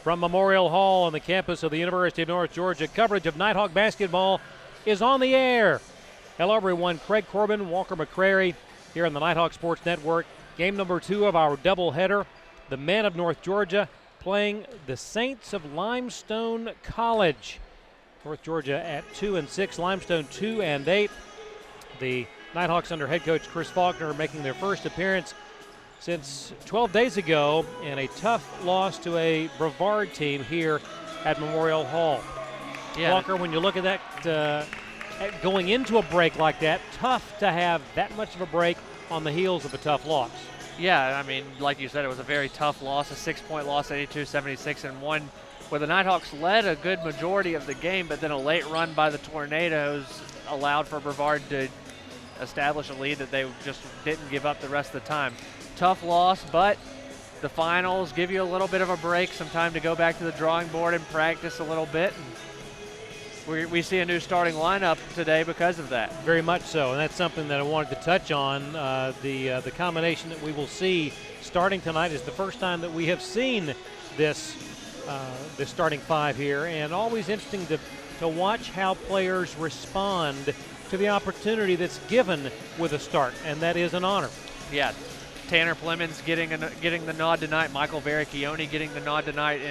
From Memorial Hall on the campus of the University of North Georgia, coverage of Nighthawk basketball is on the air. Hello, everyone. Craig Corbin, Walker McCrary here on the Nighthawk Sports Network. Game number 2 of our doubleheader. The men of North Georgia playing the Saints of Limestone College. North Georgia at 2-6, Limestone 2-8. The Nighthawks under head coach Chris Faulkner making their first appearance since 12 days ago in a tough loss to a Brevard team here at Memorial Hall. Yeah. Walker, when you look at that, going into a break like that, tough to have that much of a break on the heels of a tough loss. Yeah, I mean, like you said, it was a very tough loss, a 6-point loss, 82-76, and one where the Nighthawks led a good majority of the game, but then a late run by the Tornadoes allowed for Brevard to establish a lead that they just didn't give up the rest of the time. Tough loss, but the finals give you a little bit of a break, some time to go back to the drawing board and practice a little bit. And we see a new starting lineup today because of that. Very much so, and that's something that I wanted to touch on. The combination that we will see starting tonight is the first time that we have seen this starting five here, and always interesting to watch how players respond to the opportunity that's given with a start, and that is an honor. Yeah. Tanner Plemons getting the nod tonight. Michael Vericchione getting the nod tonight,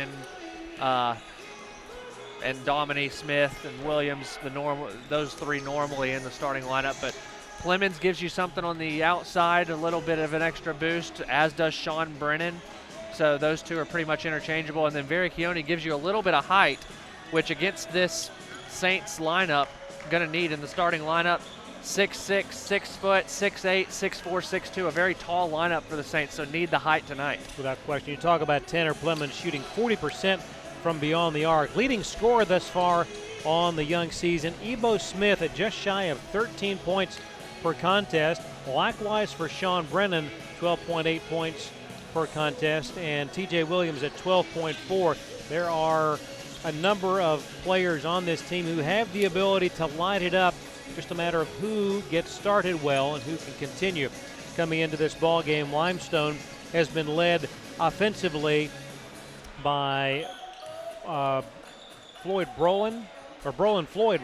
and Dominique Smith and Williams, those three normally in the starting lineup. But Plemons gives you something on the outside, a little bit of an extra boost, as does Sean Brennan. So those two are pretty much interchangeable. And then Vericchione gives you a little bit of height, which against this Saints lineup, going to need in the starting lineup. 6'6", 6 foot, 6'8", 6'4", 6'2", a very tall lineup for the Saints, so need the height tonight. Without question. You talk about Tanner Plemons shooting 40% from beyond the arc. Leading scorer thus far on the young season, Ebo Smith at just shy of 13 points per contest. Likewise for Sean Brennan, 12.8 points per contest, and TJ Williams at 12.4. There are a number of players on this team who have the ability to light it up. Just a matter of who gets started well and who can continue. Coming into this ball game, Limestone has been led offensively by Brolin Floyd,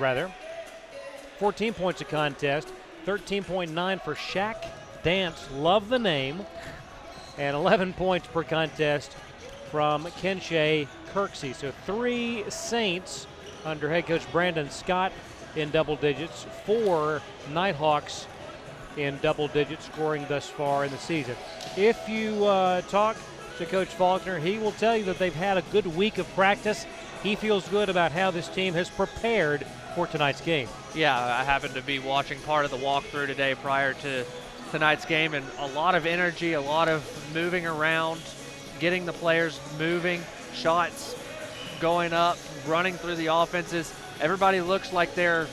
14 points a contest, 13.9 for Shaq Dance, love the name, and 11 points per contest from Kenshay Kirksey. So 3 Saints under head coach Brandon Scott in double digits, 4 Nighthawks in double digit scoring thus far in the season. If you talk to Coach Faulkner, he will tell you that they've had a good week of practice. He feels good about how this team has prepared for tonight's game. Yeah, I happened to be watching part of the walkthrough today prior to tonight's game, and a lot of energy, a lot of moving around, getting the players moving, shots going up, running through the offenses. Everybody looks like they're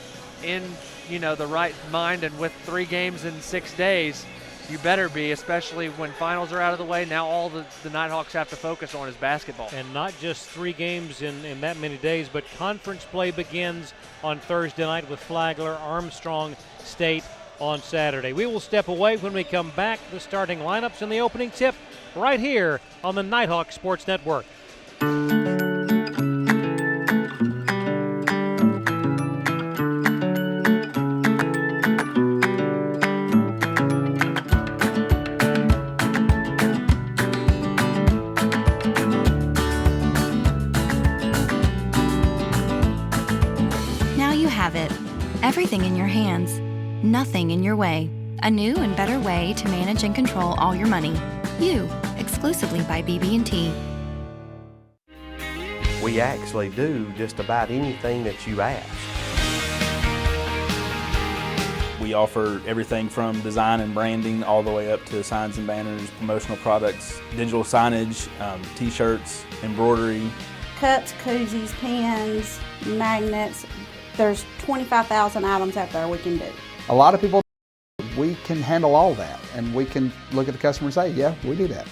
in, the right mind, and with 3 games in 6 days, you better be, especially when finals are out of the way. Now all the Nighthawks have to focus on is basketball. And not just 3 games in that many days, but conference play begins on Thursday night with Flagler, Armstrong State on Saturday. We will step away. When we come back, the starting lineups and the opening tip right here on the Nighthawk Sports Network. Everything in your hands, nothing in your way. A new and better way to manage and control all your money. You, exclusively by BB&T. We actually do just about anything that you ask. We offer everything from design and branding all the way up to signs and banners, promotional products, digital signage, t-shirts, embroidery. Cups, koozies, pens, magnets. There's 25,000 items out there we can do. A lot of people, we can handle all that, and we can look at the customer and say, yeah, we do that.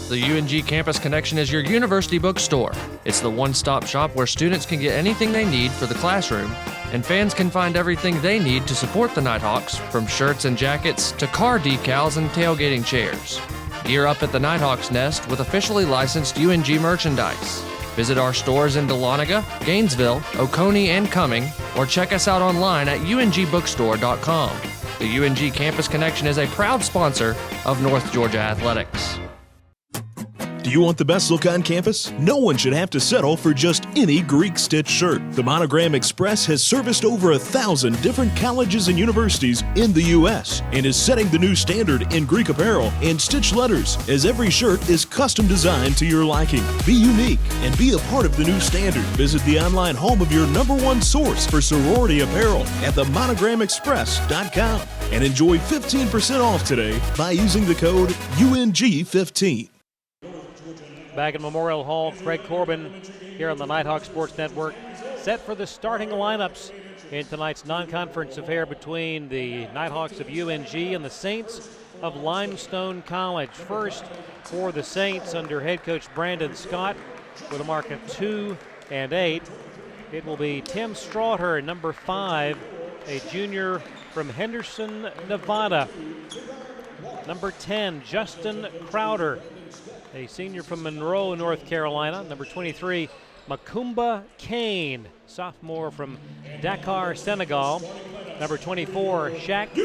The UNG Campus Connection is your university bookstore. It's the one-stop shop where students can get anything they need for the classroom, and fans can find everything they need to support the Nighthawks, from shirts and jackets to car decals and tailgating chairs. Gear up at the Nighthawks Nest with officially licensed UNG merchandise. Visit our stores in Dahlonega, Gainesville, Oconee, and Cumming, or check us out online at ungbookstore.com. The UNG Campus Connection is a proud sponsor of North Georgia Athletics. Do you want the best look on campus? No one should have to settle for just any Greek stitch shirt. The Monogram Express has serviced over 1,000 different colleges and universities in the U.S. and is setting the new standard in Greek apparel and stitch letters, as every shirt is custom designed to your liking. Be unique and be a part of the new standard. Visit the online home of your #1 source for sorority apparel at themonogramexpress.com and enjoy 15% off today by using the code UNG15. Back in Memorial Hall, Craig Corbin here on the Nighthawk Sports Network, set for the starting lineups in tonight's non-conference affair between the Nighthawks of UNG and the Saints of Limestone College. First for the Saints under head coach Brandon Scott with a mark of 2-8. It will be Tim Strawher, number 5, a junior from Henderson, Nevada. Number 10, Justin Crowder, a senior from Monroe, North Carolina. Number 23, Makumba Kane, sophomore from Dakar, Senegal. Number 24, Shaq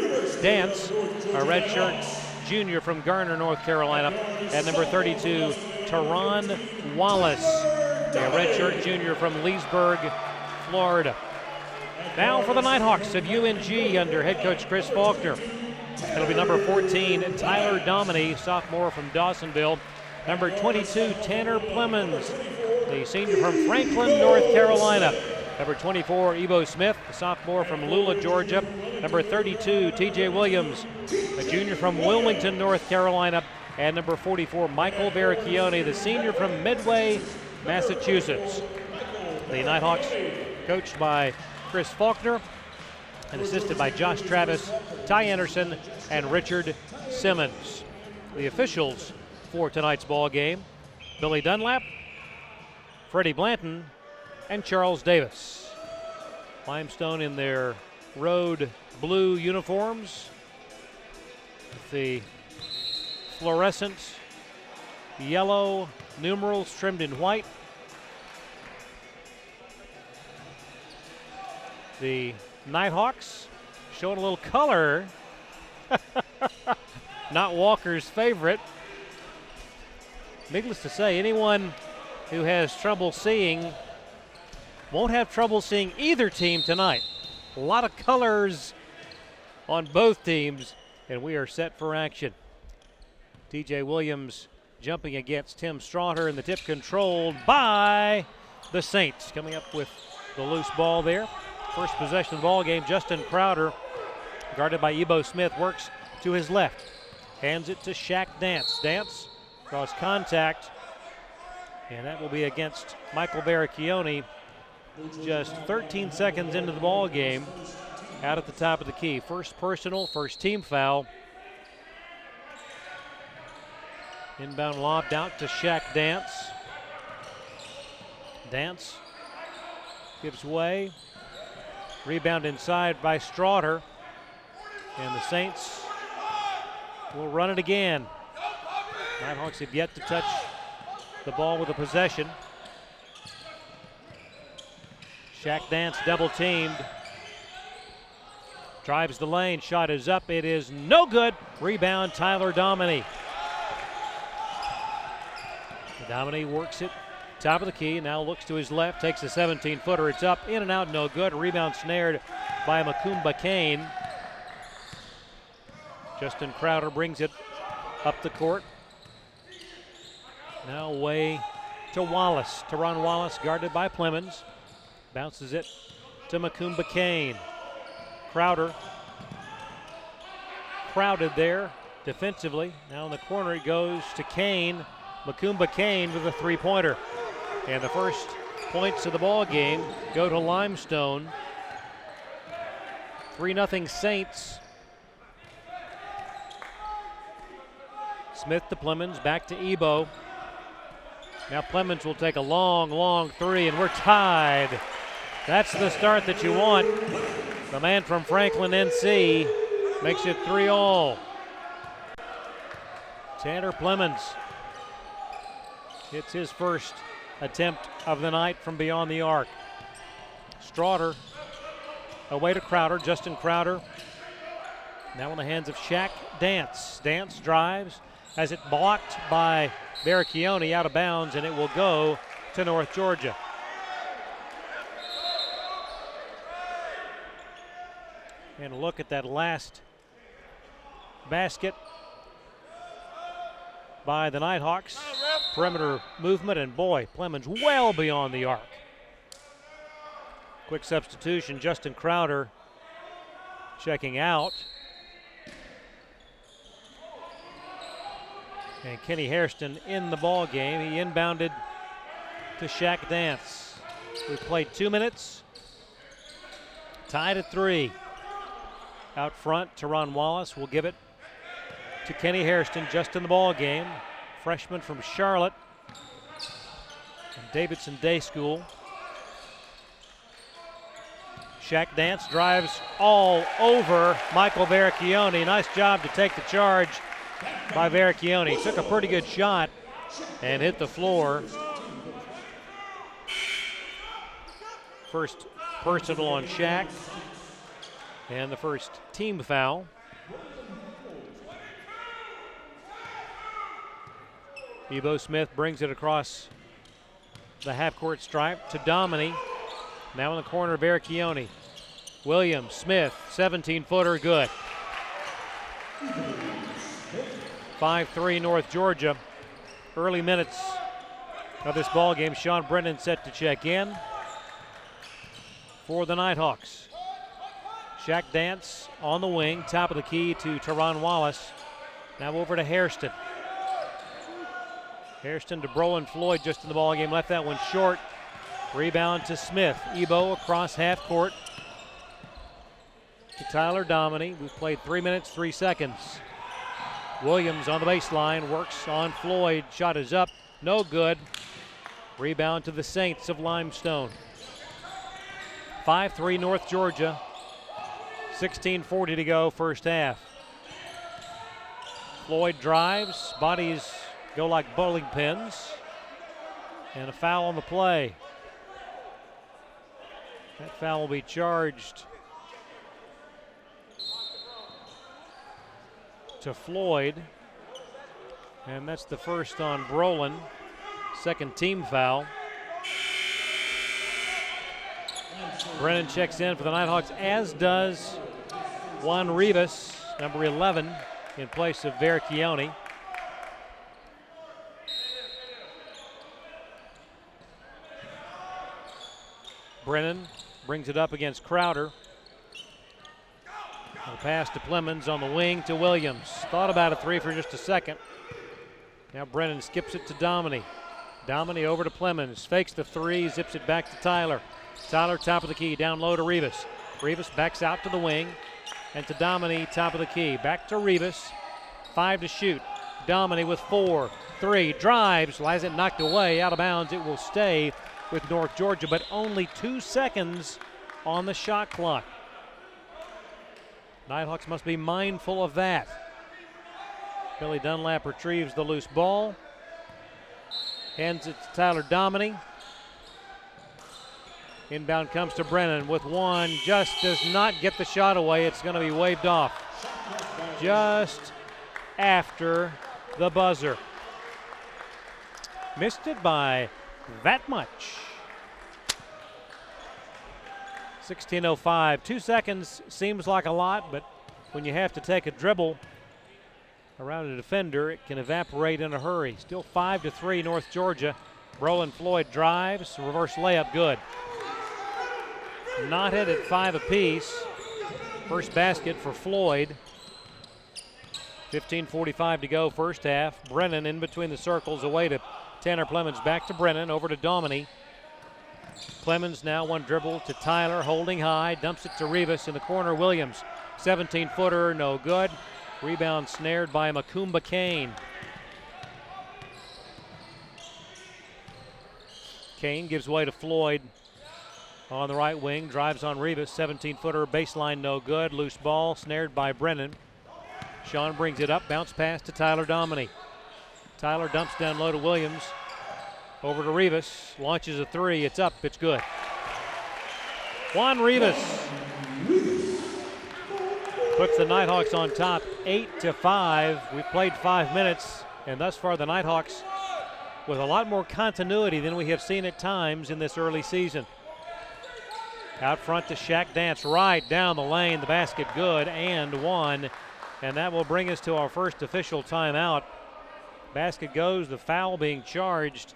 Dance, a redshirt junior from Garner, North Carolina. And number 32, Teron Wallace, a redshirt junior from Leesburg, Florida. Now for the Nighthawks of UNG under head coach Chris Faulkner. It'll be number 14, Tyler Dominy, sophomore from Dawsonville. Number 22, Tanner Plemons, the senior from Franklin, North Carolina. Number 24, Ebo Smith, a sophomore from Lula, Georgia. Number 32, TJ Williams, a junior from Wilmington, North Carolina. And number 44, Michael Baracchione, the senior from Medway, Massachusetts. The Nighthawks coached by Chris Faulkner and assisted by Josh Travis, Ty Anderson, and Richard Simmons. The officials for tonight's ball game: Billy Dunlap, Freddie Blanton, and Charles Davis. Limestone in their road blue uniforms with the fluorescent yellow numerals trimmed in white. The Nighthawks showing a little color. Not Walker's favorite. Needless to say, anyone who has trouble seeing won't have trouble seeing either team tonight. A lot of colors on both teams, and we are set for action. TJ Williams jumping against Tim Strawher, and the tip controlled by the Saints. Coming up with the loose ball there. First possession of the ball game, Justin Crowder, guarded by Ebo Smith, works to his left. Hands it to Shaq Dance. Dance draws contact, and that will be against Michael Baracchione. Just 13 seconds into the ball game, out at the top of the key. First personal, first team foul. Inbound lobbed out to Shaq Dance. Dance gives way. Rebound inside by Strawher, and the Saints will run it again. Nighthawks have yet to touch the ball with a possession. Shaq Dance double teamed. Drives the lane, shot is up, it is no good. Rebound, Tyler Dominy. Dominy works it, top of the key, now looks to his left, takes a 17-footer, it's up, in and out, no good. Rebound snared by Makumba Kane. Justin Crowder brings it up the court. Now away to Wallace. Teron Wallace guarded by Plemons. Bounces it to Makumba Kane. Crowder crowded there defensively. Now in the corner it goes to Kane. Makumba Kane with a three-pointer. And the first points of the ball game go to Limestone. 3-0 Saints. Smith to Plemons, back to Ebo. Now Plemons will take a long, long three, and we're tied. That's the start that you want. The man from Franklin, NC, makes it 3-all. Tanner Plemons hits his first attempt of the night from beyond the arc. Strawder away to Crowder, Justin Crowder. Now in the hands of Shaq Dance. Dance drives, has it blocked by Baracchione out of bounds, and it will go to North Georgia. And look at that last basket by the Nighthawks. Perimeter movement, and boy, Plemons well beyond the arc. Quick substitution, Justin Crowder checking out. And Kenny Hairston in the ball game. He inbounded to Shaq Dance. We played 2 minutes. Tied at 3. Out front, Teron Wallace will give it to Kenny Hairston, just in the ball game. Freshman from Charlotte and Davidson Day School. Shaq Dance drives all over Michael Baracchione. Nice job to take the charge by Baracchione. Took a pretty good shot and hit the floor. First personal on Shaq, and the first team foul. Ebo Smith brings it across the half-court stripe to Domini. Now in the corner, Baracchione. Williams, Smith, 17-footer, good. 5-3 North Georgia. Early minutes of this ball game. Sean Brennan set to check in for the Nighthawks. Shaq Dance on the wing, top of the key to Teron Wallace. Now over to Hairston. Hairston to Brolin Floyd just in the ball game. Left that one short. Rebound to Smith. Ebo across half court to Tyler Domini. We've played 3 minutes, 3 seconds. Williams on the baseline, works on Floyd. Shot is up, no good. Rebound to the Saints of Limestone. 5-3 North Georgia. 16:40 to go, first half. Floyd drives, bodies go like bowling pins, and a foul on the play. That foul will be charged to Floyd, and that's the first on Brolin. Second team foul. Brennan checks in for the Nighthawks, as does Juan Rivas, number 11, in place of Baracchione. Brennan brings it up against Crowder. A pass to Plemons on the wing to Williams. Thought about a three for just a second. Now Brennan skips it to Domini. Domini over to Plemons. Fakes the three, zips it back to Tyler. Tyler top of the key, down low to Rivas. Rivas backs out to the wing. And to Domini, top of the key. Back to Rivas. 5 to shoot. Domini with 4, 3, drives. Has it knocked away, out of bounds. It will stay with North Georgia, but only 2 seconds on the shot clock. Nighthawks must be mindful of that. Billy Dunlap retrieves the loose ball. Hands it to Tyler Domini. Inbound comes to Brennan with one. Just does not get the shot away. It's going to be waved off just after the buzzer. Missed it by that much. 16:05. 2 seconds seems like a lot, but when you have to take a dribble around a defender, it can evaporate in a hurry. Still 5-3 North Georgia. Brolin Floyd drives, reverse layup, good. Knotted at 5 apiece. First basket for Floyd. 15:45 to go, first half. Brennan in between the circles, away to Tanner Plemons, back to Brennan, over to Domini. Plemons now one dribble to Tyler, holding high, dumps it to Rivas in the corner. Williams, 17-footer, no good. Rebound snared by Makumba Kane. Kane gives way to Floyd on the right wing, drives on Rivas, 17-footer, baseline no good. Loose ball snared by Brennan. Sean brings it up, bounce pass to Tyler Domini. Tyler dumps down low to Williams. Over to Rivas. Launches a three. It's up. It's good. Juan Rivas puts the Nighthawks on top 8-5. We've played 5 minutes, and thus far the Nighthawks with a lot more continuity than we have seen at times in this early season. Out front to Shaq Dance, right down the lane. The basket good and one. And that will bring us to our first official timeout. Basket goes, the foul being charged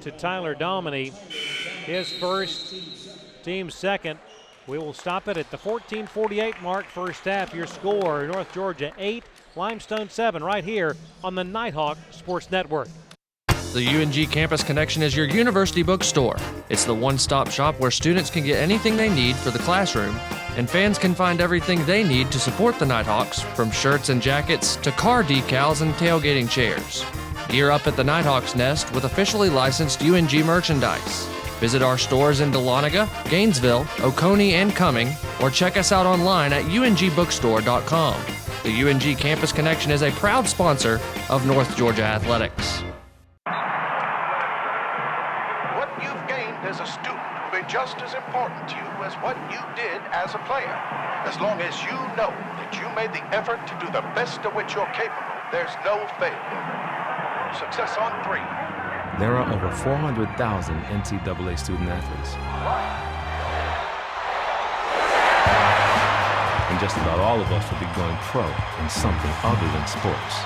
to Tyler Dominy. His first, team's second. We will stop it at the 14:48 mark, first half. Your score, North Georgia 8, Limestone 7, right here on the Nighthawk Sports Network. The UNG Campus Connection is your university bookstore. It's the one-stop shop where students can get anything they need for the classroom, and fans can find everything they need to support the Nighthawks, from shirts and jackets to car decals and tailgating chairs. Gear up at the Nighthawks Nest with officially licensed UNG merchandise. Visit our stores in Dahlonega, Gainesville, Oconee, and Cumming, or check us out online at ungbookstore.com. The UNG Campus Connection is a proud sponsor of North Georgia Athletics. As a student will be just as important to you as what you did as a player. As long as you know that you made the effort to do the best of which you're capable, there's no failure. Success on 3. There are over 400,000 NCAA student athletes. And just about all of us will be going pro in something other than sports.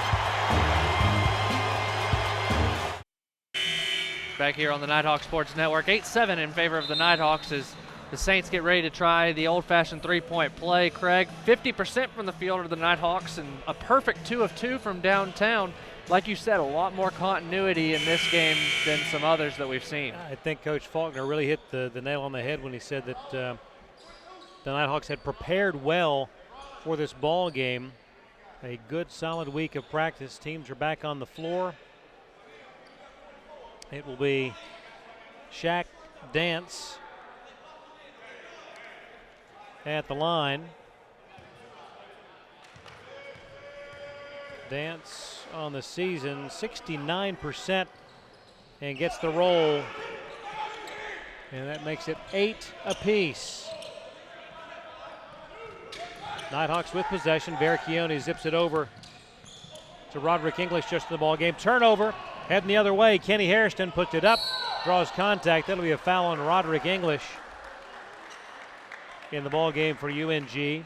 Back here on the Nighthawk Sports Network, 8-7 in favor of the Nighthawks as the Saints get ready to try the old-fashioned three-point play. Craig, 50% from the field are the Nighthawks and a perfect 2 of 2 from downtown. Like you said, a lot more continuity in this game than some others that we've seen. I think Coach Faulkner really hit the nail on the head when he said that the Nighthawks had prepared well for this ball game. A good, solid week of practice. Teams are back on the floor. It will be Shaq Dance at the line. Dance on the season, 69%, and gets the roll. And that makes it 8 apiece. Nighthawks with possession. Verchione zips it over to Roderick English just in the ball game. Turnover. Heading the other way, Kenny Hairston puts it up, draws contact. That'll be a foul on Roderick English in the ball game for UNG.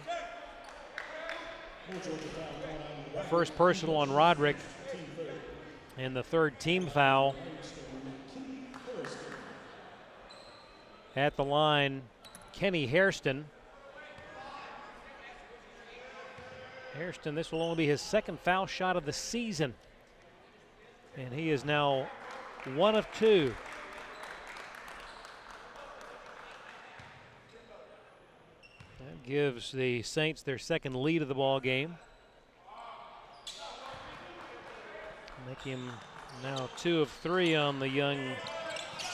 First personal on Roderick, and the third team foul. At the line, Kenny Hairston. Hairston, this will only be his second foul shot of the season. And he is now 1 of 2. That gives the Saints their second lead of the ball game. Make him now 2 of 3 on the young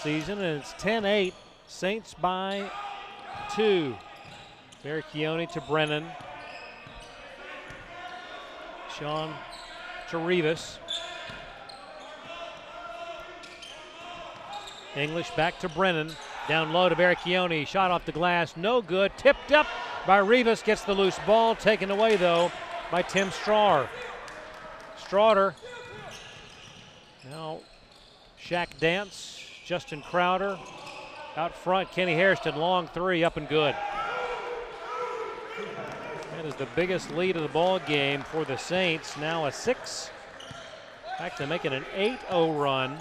season, and it's 10-8. Saints by 2. Verchione to Brennan. Sean to Rivas. English back to Brennan. Down low to Verchione. Shot off the glass. No good. Tipped up by Rivas. Gets the loose ball. Taken away, though, by Tim Straughter. Straughter. Now Shaq Dance. Justin Crowder. Out front, Kenny Hairston. Long 3. Up and good. That is the biggest lead of the ball game for the Saints. Now a 6. Back to making an 8-0 run.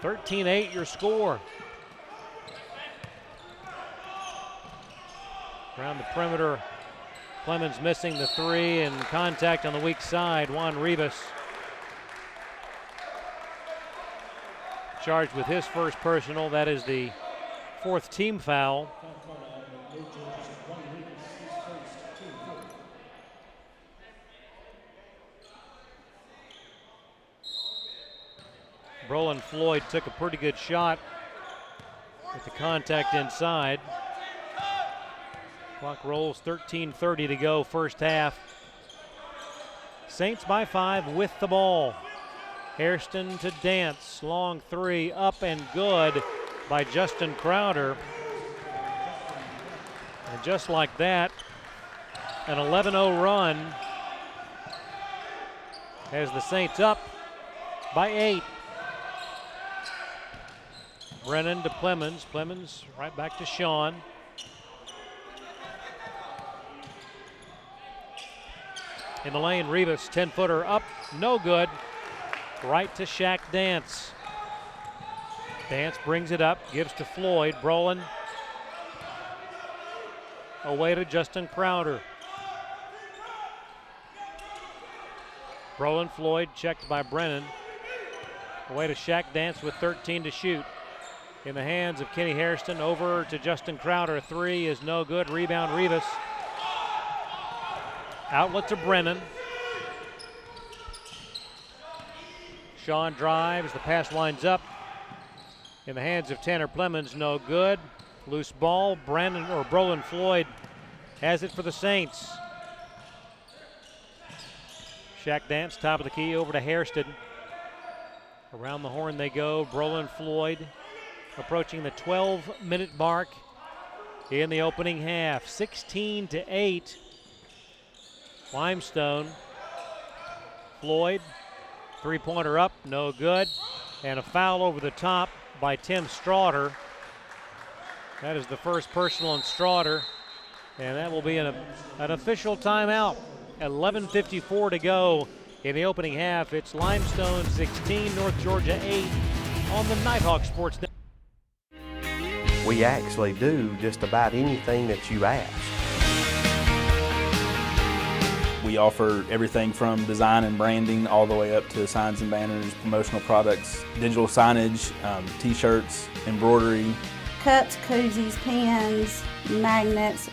13-8 your score. Around the perimeter, Clemens missing the 3 and contact on the weak side. Juan Rivas charged with his first personal. That is the 4th team foul. Brolin Floyd took a pretty good shot with the contact inside. Clock rolls, 13:30 to go, first half. Saints by 5 with the ball. Hairston to Dance. Long three, up and good by Justin Crowder. And just like that, an 11-0 run has the Saints up by 8. Brennan to Clemens. Clemens right back to Sean. In the lane, Rivas, 10-footer up, no good. Right to Shaq Dance. Dance brings it up, gives to Floyd. Brolin away to Justin Crowder. Brolin, Floyd checked by Brennan. Away to Shaq Dance with 13 to shoot. In the hands of Kenny Hairston, over to Justin Crowder. Three is no good. Rebound, Rivas. Outlet to Brennan. Sean drives, the pass lines up. In the hands of Tanner Clemens, no good. Loose ball, Brolin Floyd has it for the Saints. Shaq Dance, top of the key, over to Hairston. Around the horn they go. Brolin Floyd approaching the 12-minute mark in the opening half. 16-8. Limestone. Floyd, three-pointer up, no good. And a foul over the top by Tim Strawder. That is the first personal on Strawder. And that will be an official timeout. 11:54 to go in the opening half. It's Limestone 16, North Georgia 8 on the Nighthawk Sports Network. We actually do just about anything that you ask. We offer everything from design and branding all the way up to signs and banners, promotional products, digital signage, t-shirts, embroidery. Cups, koozies, pens, magnets.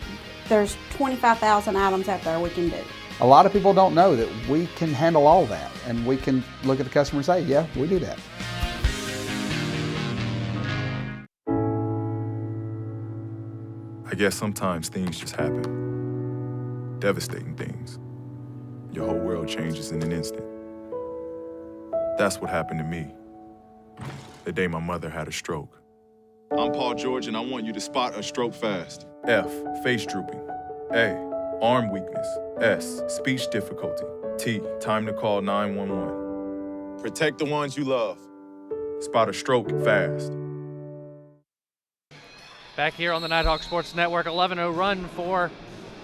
There's 25,000 items out there we can do. A lot of people don't know that we can handle all that, and we can look at the customer and say, yeah, we do that. I guess sometimes things just happen. Devastating things. Your whole world changes in an instant. That's what happened to me the day my mother had a stroke. I'm Paul George, and I want you to spot a stroke fast. F, face drooping. A, arm weakness. S, speech difficulty. T, time to call 911. Protect the ones you love. Spot a stroke fast. Back here on the Nighthawk Sports Network, 11-0 run for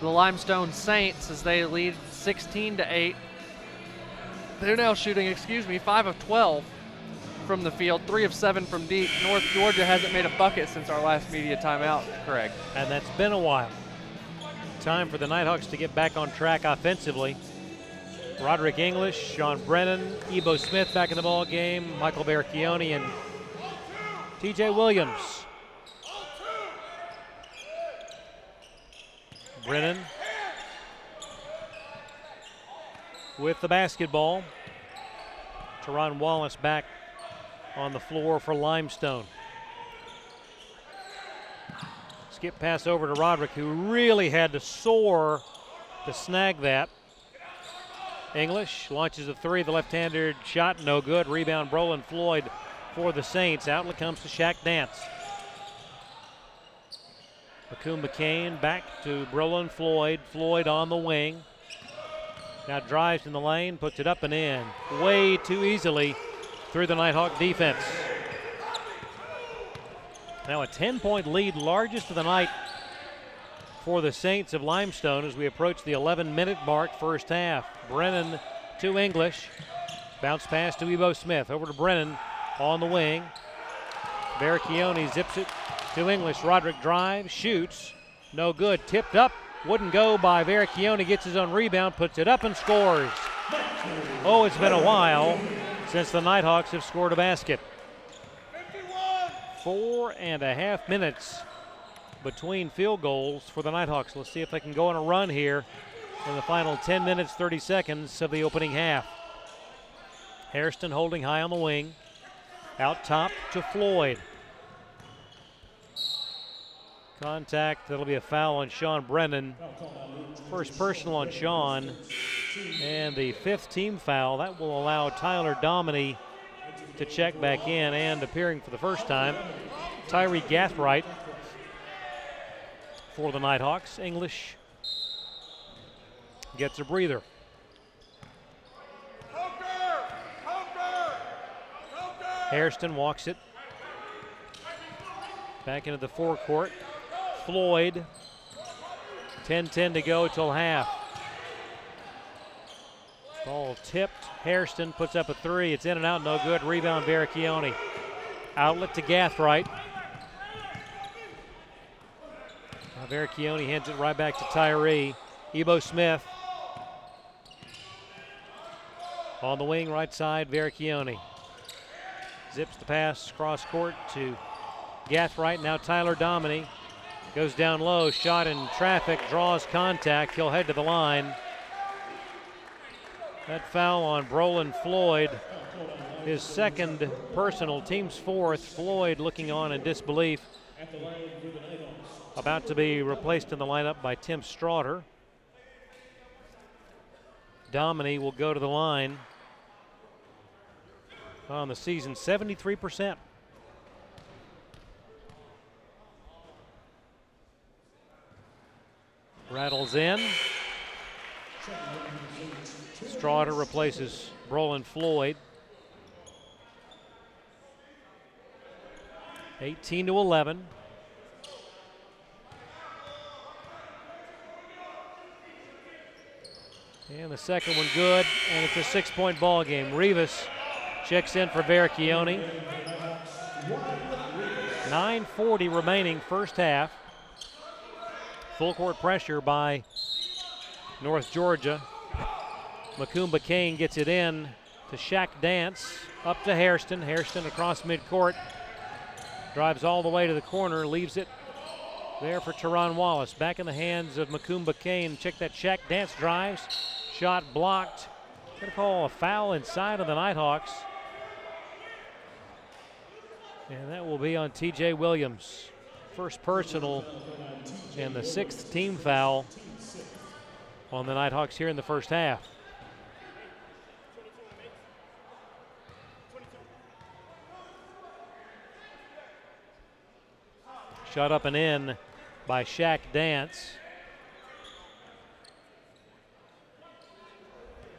the Limestone Saints as they lead 16-8. They're now shooting, 5 of 12 from the field, 3 of 7 from deep. North Georgia hasn't made a bucket since our last media timeout, Craig. And that's been a while. Time for the Nighthawks to get back on track offensively. Roderick English, Sean Brennan, Ebo Smith back in the ball game, Michael Baracchione, and TJ Williams. Brennan with the basketball. Teron Wallace back on the floor for Limestone. Skip pass over to Roderick, who really had to soar to snag that. English launches a three, the left-handed shot, no good. Rebound, Brolin Floyd for the Saints. Outlet comes to Shaq Dance. McCoon McCain back to Brolin Floyd. Floyd on the wing. Now drives in the lane, puts it up and in. Way too easily through the Nighthawk defense. Now a 10-point lead, largest of the night for the Saints of Limestone as we approach the 11-minute mark, first half. Brennan to English. Bounce pass to Ebo Smith. Over to Brennan on the wing. Baracchione zips it to English. Roderick drives, shoots, no good. Tipped up, wouldn't go by Baracchione. Gets his own rebound, puts it up and scores. Oh, it's been a while since the Nighthawks have scored a basket. 4.5 minutes between field goals for the Nighthawks. Let's see if they can go on a run here in the final 10 minutes, 30 seconds of the opening half. Hairston holding high on the wing. Out top to Floyd. Contact, that'll be a foul on Sean Brennan. First personal on Sean. And the fifth team foul, that will allow Tyler Dominy to check back in, and appearing for the first time, Tyree Gathright for the Nighthawks. English gets a breather. Hairston walks it back into the forecourt. Floyd, 10-10 to go till half. Ball tipped. Hairston puts up a three. It's in and out, no good. Rebound, Vericchione. Outlet to Gathright. Vericchione hands it right back to Tyree. Ebo Smith. On the wing, right side, Vericchione. Zips the pass cross court to Gathright. Now Tyler Dominy goes down low. Shot in traffic, draws contact. He'll head to the line. That foul on Brolin Floyd, his second personal, team's fourth. Floyd looking on in disbelief. About to be replaced in the lineup by Tim Straughter. Dominy will go to the line. On the season, 73%. Rattles in. Straughter replaces Brolin Floyd. 18-11. And the second one good, and it's a 6-point ball game. Rivas checks in for Vericchione. 9:40 remaining first half. Full court pressure by North Georgia. Macumba Kane gets it in to Shaq Dance. Up to Hairston. Hairston across midcourt. Drives all the way to the corner. Leaves it there for Teron Wallace. Back in the hands of Macumba Kane. Check that Shaq Dance drives. Shot blocked. Going to call a foul inside of the Nighthawks. And that will be on TJ Williams. First personal and the 6th team foul on the Nighthawks here in the first half. Shot up and in by Shaq Dance.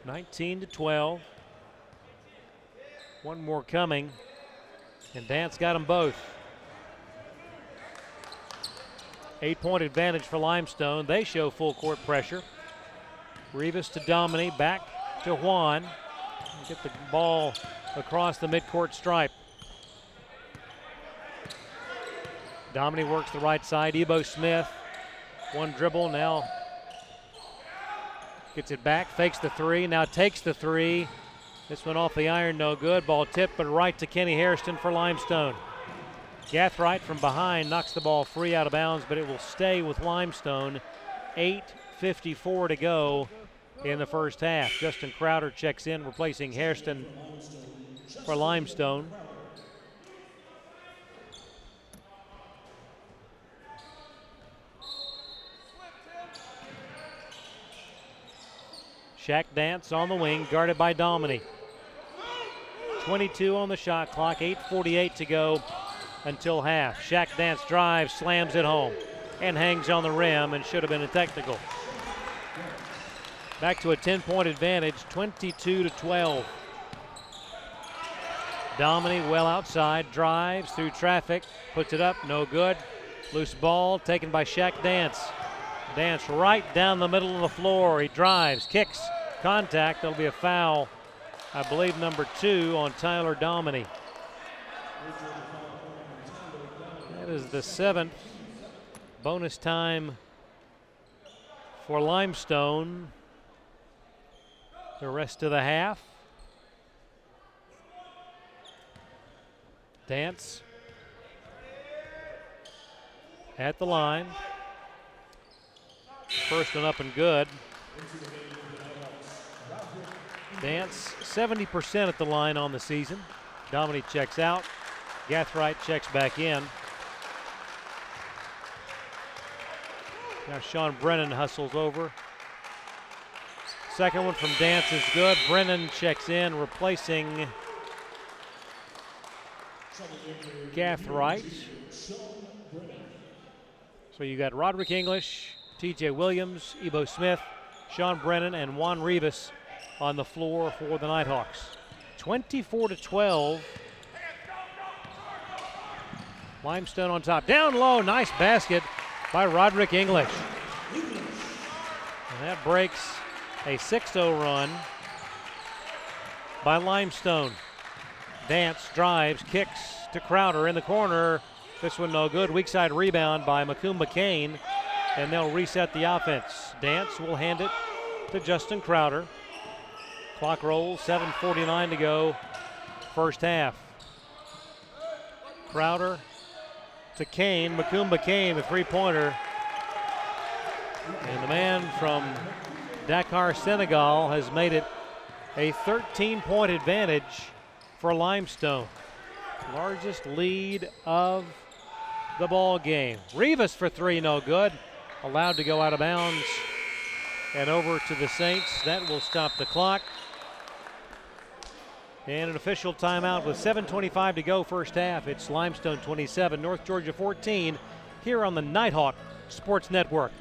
19-12. One more coming, and Dance got them both. 8-point advantage for Limestone. They show full court pressure. Rivas to Dominy, back to Juan. Get the ball across the midcourt stripe. Dominy works the right side. Ebo Smith, one dribble, now gets it back, fakes the three, now takes the three. This one off the iron, no good. Ball tipped, but right to Kenny Hairston for Limestone. Gathright from behind knocks the ball free out of bounds, but it will stay with Limestone. 8:54 to go in the first half. Justin Crowder checks in, replacing Hairston for Limestone. Shaq Dance on the wing, guarded by Dominy. 22 on the shot clock, 8:48 to go until half. Shaq Dance drives, slams it home, and hangs on the rim, and should have been a technical. Back to a 10-point advantage, 22-12. Dominy well outside, drives through traffic, puts it up, no good. Loose ball taken by Shaq Dance. Dance right down the middle of the floor. He drives, kicks, contact. That'll be a foul, I believe, number 2 on Tyler Dominy. That is the 7th. Bonus time for Limestone. The rest of the half. Dance at the line. First one up and good. Dance 70% at the line on the season. Dominy checks out. Gathright checks back in. Now Sean Brennan hustles over. Second one from Dance is good. Brennan checks in, replacing Gathright. So you got Roderick English, TJ Williams, Ebo Smith, Sean Brennan, and Juan Rivas on the floor for the Nighthawks. 24-12. Limestone on top. Down low, nice basket by Roderick English. And that breaks a 6-0 run by Limestone. Dance drives, kicks to Crowder in the corner. This one no good. Weak side rebound by Macumba Kane, and they'll reset the offense. Dance will hand it to Justin Crowder. Clock rolls, 7:49 to go, first half. Crowder to Kane, Macumba Kane, the three-pointer. And the man from Dakar, Senegal, has made it a 13-point advantage for Limestone. Largest lead of the ball game. Rivas for three, no good. Allowed to go out of bounds and over to the Saints. That will stop the clock. And an official timeout with 7:25 to go, first half. It's Limestone 27, North Georgia 14, here on the Nighthawk Sports Network.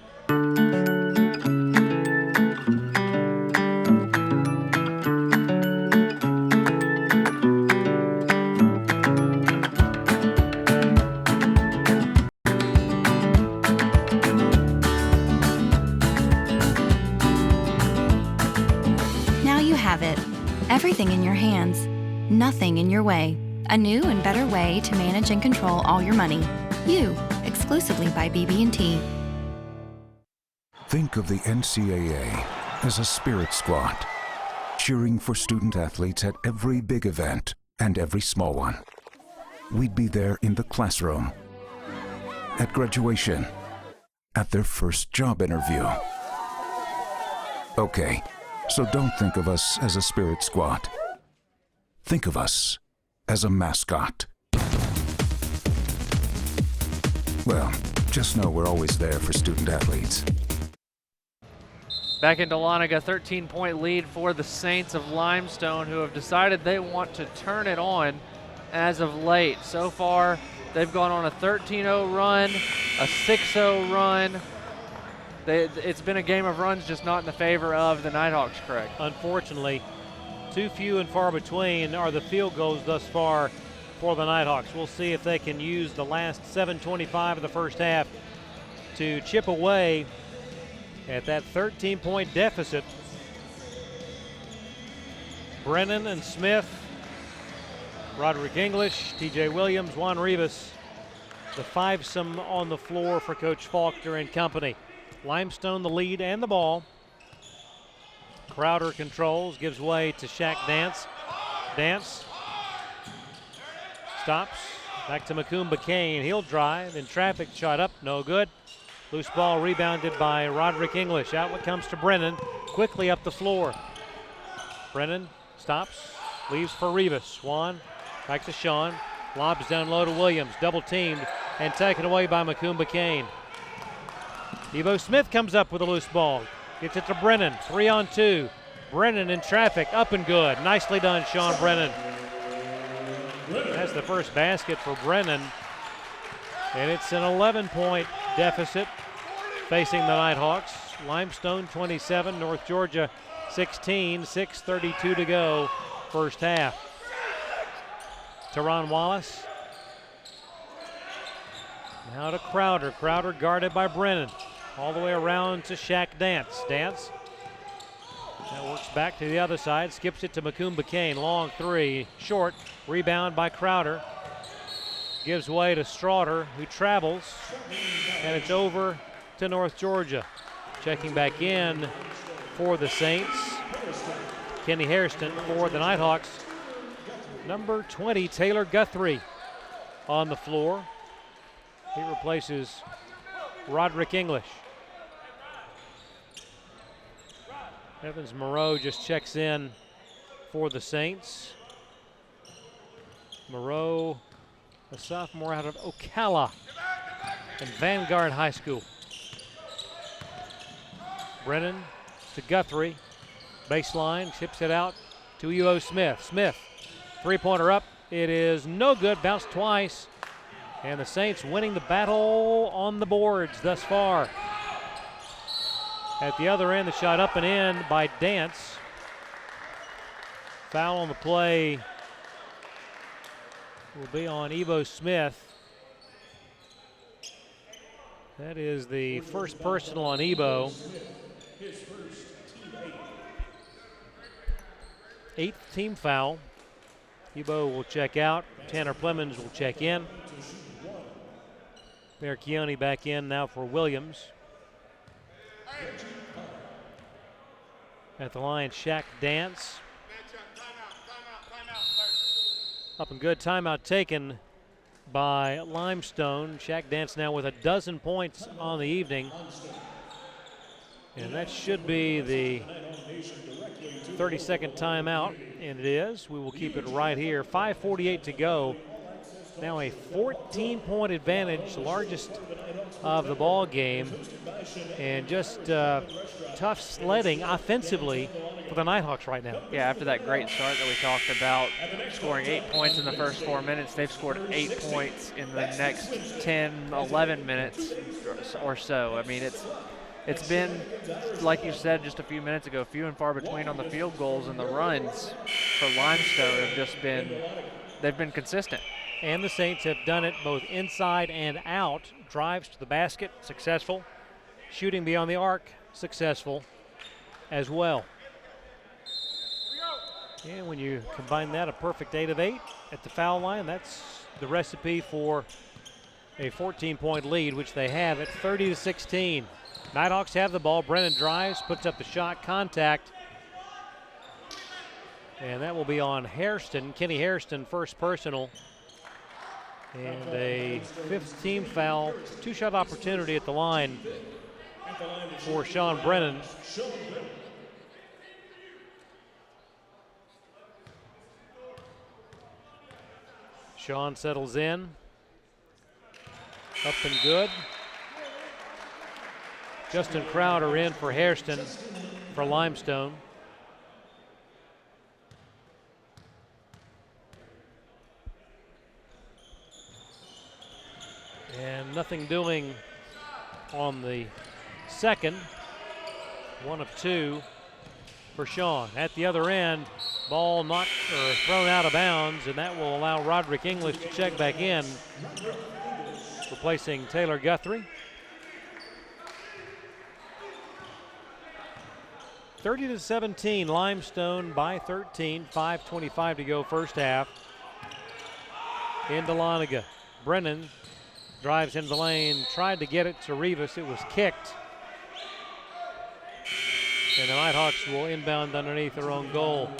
Have it. Everything in your hands, nothing in your way. A new and better way to manage and control all your money. You, exclusively by BB&T. Think of the NCAA as a spirit squad, cheering for student athletes at every big event and every small one. We'd be there in the classroom, at graduation, at their first job interview. Okay. So don't think of us as a spirit squad. Think of us as a mascot. Well, just know we're always there for student athletes. Back in Dahlonega, 13-point lead for the Saints of Limestone, who have decided they want to turn it on as of late. So far, they've gone on a 13-0 run, a 6-0 run. It's been a game of runs, just not in the favor of the Nighthawks, Craig. Unfortunately, too few and far between are the field goals thus far for the Nighthawks. We'll see if they can use the last 7:25 of the first half to chip away at that 13-point deficit. Brennan and Smith, Roderick English, TJ Williams, Juan Rivas, the fivesome on the floor for Coach Faulkner and company. Limestone the lead and the ball. Crowder controls, gives way to Shaq Dance. Dance stops, back to Macumba Kane. He'll drive, in traffic, shot up, no good. Loose ball rebounded by Roderick English. Outlet comes to Brennan, quickly up the floor. Brennan stops, leaves for Rivas. Juan, back to Sean, lobs down low to Williams, double teamed and taken away by Macumba Kane. Ebo Smith comes up with a loose ball. Gets it to Brennan, 3-on-2. Brennan in traffic, up and good. Nicely done, Sean Brennan. That's the first basket for Brennan. And it's an 11-point deficit facing the Nighthawks. Limestone 27, North Georgia 16, 6:32 to go, first half. Teron Wallace. Now to Crowder. Crowder guarded by Brennan. All the way around to Shaq Dance. Dance. That works back to the other side. Skips it to Macumba Kane. Long three. Short. Rebound by Crowder. Gives way to Straughter, who travels. And it's over to North Georgia. Checking back in for the Saints. Kenny Hairston for the Nighthawks. Number 20, Taylor Guthrie, on the floor. He replaces Roderick English. Evans Moreau just checks in for the Saints. Moreau, a sophomore out of Ocala and Vanguard High School. Brennan to Guthrie. Baseline, tips it out to Ebo Smith. Smith, three-pointer up, It is no good, bounced twice. And the Saints winning the battle on the boards thus far. At the other end, the shot up and in by Dance. Foul on the play will be on Evo Smith. That is the first personal on Evo. 8th team foul. Evo will check out. Tanner Plemons will check in. Marchione back in now for Williams. At the line, Shaq Dance. Up and good, timeout taken by Limestone. Shaq Dance now with 12 points on the evening. And that should be the 32nd timeout, and it is. We will keep it right here. 5:48 to go. Now a 14-point advantage, the largest of the ball game, and just tough sledding offensively for the Nighthawks right now. Yeah, after that great start that we talked about, scoring 8 points in the first 4 minutes, they've scored 8 points in the next 10, 11 minutes or so. I mean, it's been, like you said just a few minutes ago, few and far between on the field goals, and the runs for Limestone have just been, they've been consistent. And the Saints have done it both inside and out. Drives to the basket, successful. Shooting beyond the arc, successful as well. And when you combine that, a perfect 8 of 8 at the foul line, that's the recipe for a 14-point lead, which they have at 30-16. Nighthawks have the ball. Brennan drives, puts up the shot, contact. And that will be on Hairston. Kenny Hairston, first personal. And a 5th team foul, 2-shot opportunity at the line for Sean Brennan. Sean settles in. Up and good. Justin Crowder in for Hairston for Limestone. And nothing doing on the second. 1 of 2 for Sean. At the other end, ball knocked or thrown out of bounds, and that will allow Roderick English to check back in, replacing Taylor Guthrie. 30-17, Limestone by 13, 5:25 to go first half. In Dahlonega, Brennan drives into the lane, tried to get it to Rivas. It was kicked. And the Nighthawks will inbound underneath their own goal.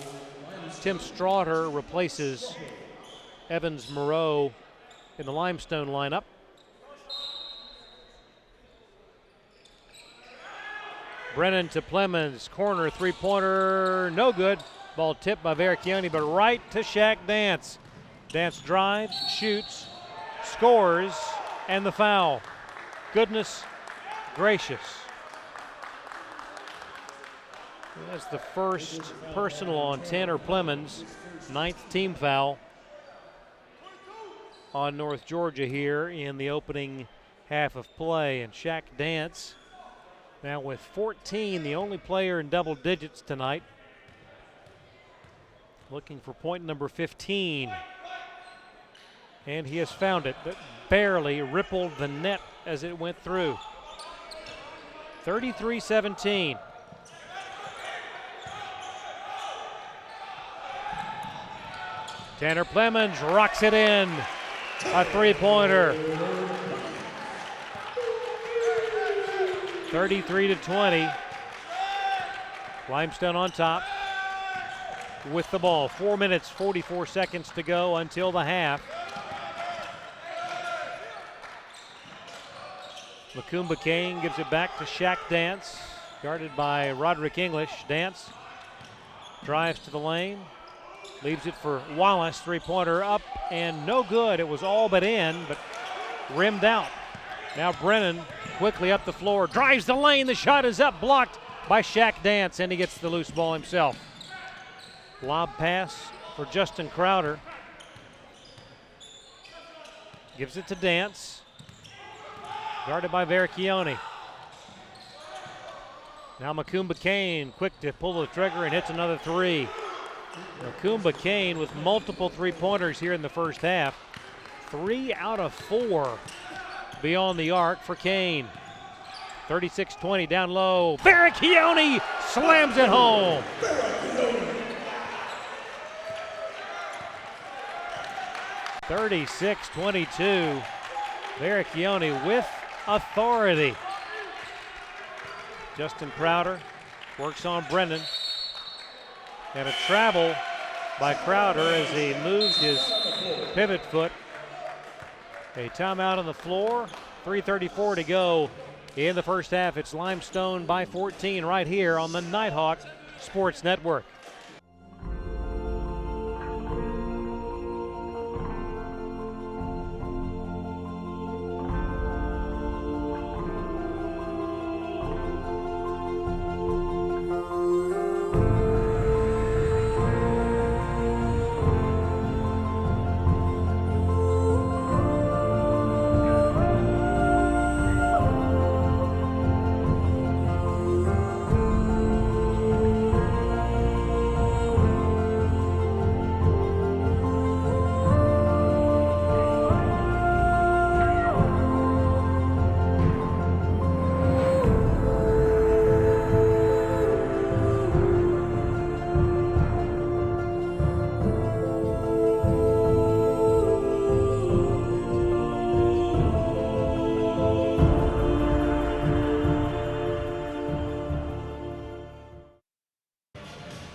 Tim Straughter replaces Evans Moreau in the Limestone lineup. Brennan to Plemons, corner three-pointer, no good. Ball tipped by Verchione, but right to Shaq Dance. Dance drives, shoots, scores, and the foul. Goodness gracious. That's the first personal on Tanner Plemons, 9th team foul on North Georgia here in the opening half of play. And Shaq Dance now with 14, the only player in double digits tonight. Looking for point number 15. And he has found it, but barely rippled the net as it went through. 33-17. Tanner Plemons rocks it in. A three-pointer. 33-20. Limestone on top with the ball. 4 minutes, 44 seconds to go until the half. Makumba Kane gives it back to Shaq Dance, guarded by Roderick English. Dance drives to the lane, leaves it for Wallace. Three-pointer up and no good. It was all but in, but rimmed out. Now Brennan quickly up the floor, drives the lane. The shot is up, blocked by Shaq Dance, and he gets the loose ball himself. Lob pass for Justin Crowder. Gives it to Dance. Guarded by Vericchione. Now Makumba Kane, quick to pull the trigger and hits another three. Makumba Kane with multiple three-pointers here in the first half. 3 out of 4 beyond the arc for Kane. 36-20 down low. Vericchione slams it home. (36-22). Vericchione with authority. Justin Crowder works on Brennan. And a travel by Crowder as he moves his pivot foot. A timeout on the floor. 3:34 to go in the first half. It's Limestone by 14 right here on the Nighthawk Sports Network.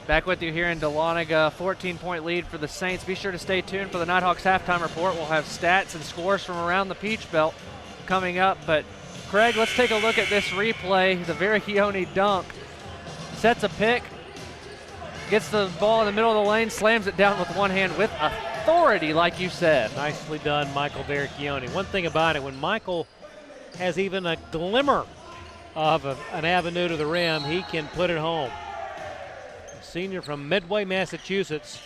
Back with you here in Dahlonega, 14-point lead for the Saints. Be sure to stay tuned for the Nighthawks halftime report. We'll have stats and scores from around the Peach Belt coming up. But Craig, let's take a look at this replay. The Vericchione dunk sets a pick, gets the ball in the middle of the lane, slams it down with one hand with authority, like you said. Nicely done, Michael Vericchione. One thing about it, when Michael has even a glimmer of an avenue to the rim, he can put it home. Senior from Midway, Massachusetts.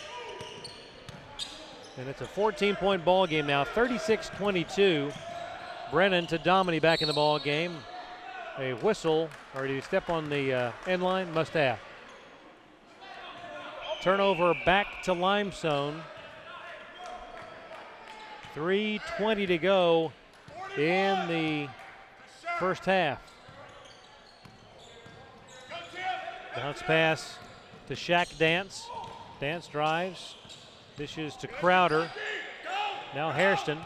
And it's a 14-point ball game now, 36-22. Brennan to Dominy back in the ball game. A whistle, or did he step on the end line? Must have. Turnover back to Limestone. 3:20 to go in the first half. Bounce pass to Shaq Dance. Dance drives, dishes to Crowder. Now Hairston.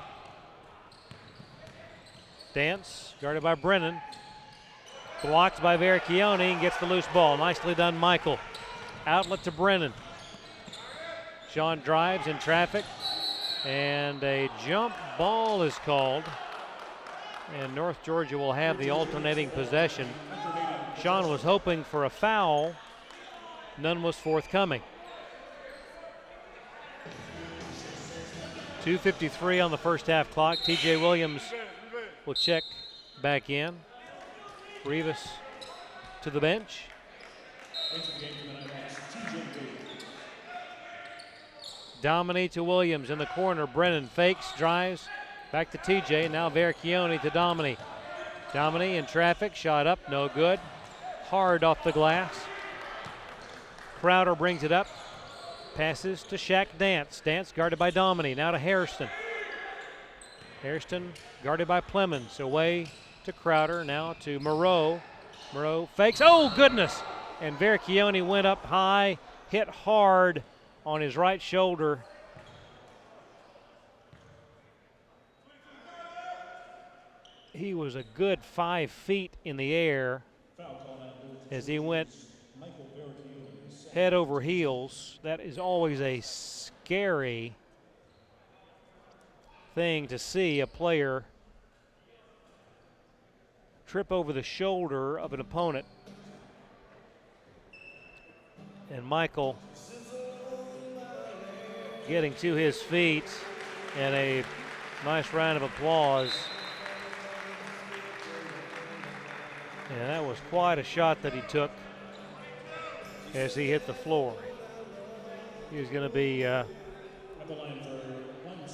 Dance, guarded by Brennan. Blocked by Vericchione and gets the loose ball. Nicely done, Michael. Outlet to Brennan. Sean drives in traffic, and a jump ball is called. And North Georgia will have the alternating possession. Sean was hoping for a foul. None was forthcoming. 2:53 on the first half clock. TJ Williams will check back in. Rivas to the bench. Dominy to Williams in the corner. Brennan fakes, drives, back to TJ. Now Vericchione to Dominy. Dominy in traffic, shot up, no good. Hard off the glass. Crowder brings it up. Passes to Shaq Dance. Dance guarded by Dominy. Now to Hairston. Hairston guarded by Plemons. Away to Crowder. Now to Moreau. Moreau fakes. Oh, goodness! And Vericchione went up high, hit hard on his right shoulder. He was a good 5 feet in the air as he went head over heels. That is always a scary thing to see, a player trip over the shoulder of an opponent. And Michael getting to his feet, and a nice round of applause. And that was quite a shot that he took as he hit the floor. He was going to be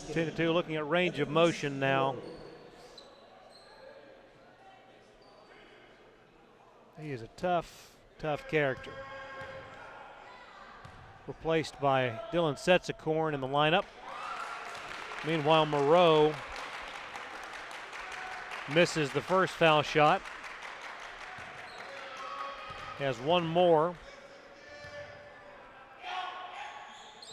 10-2, looking at range of motion now. He is a tough character. Replaced by Dylan Setsakorn in the lineup. Meanwhile, Moreau misses the first foul shot. Has one more.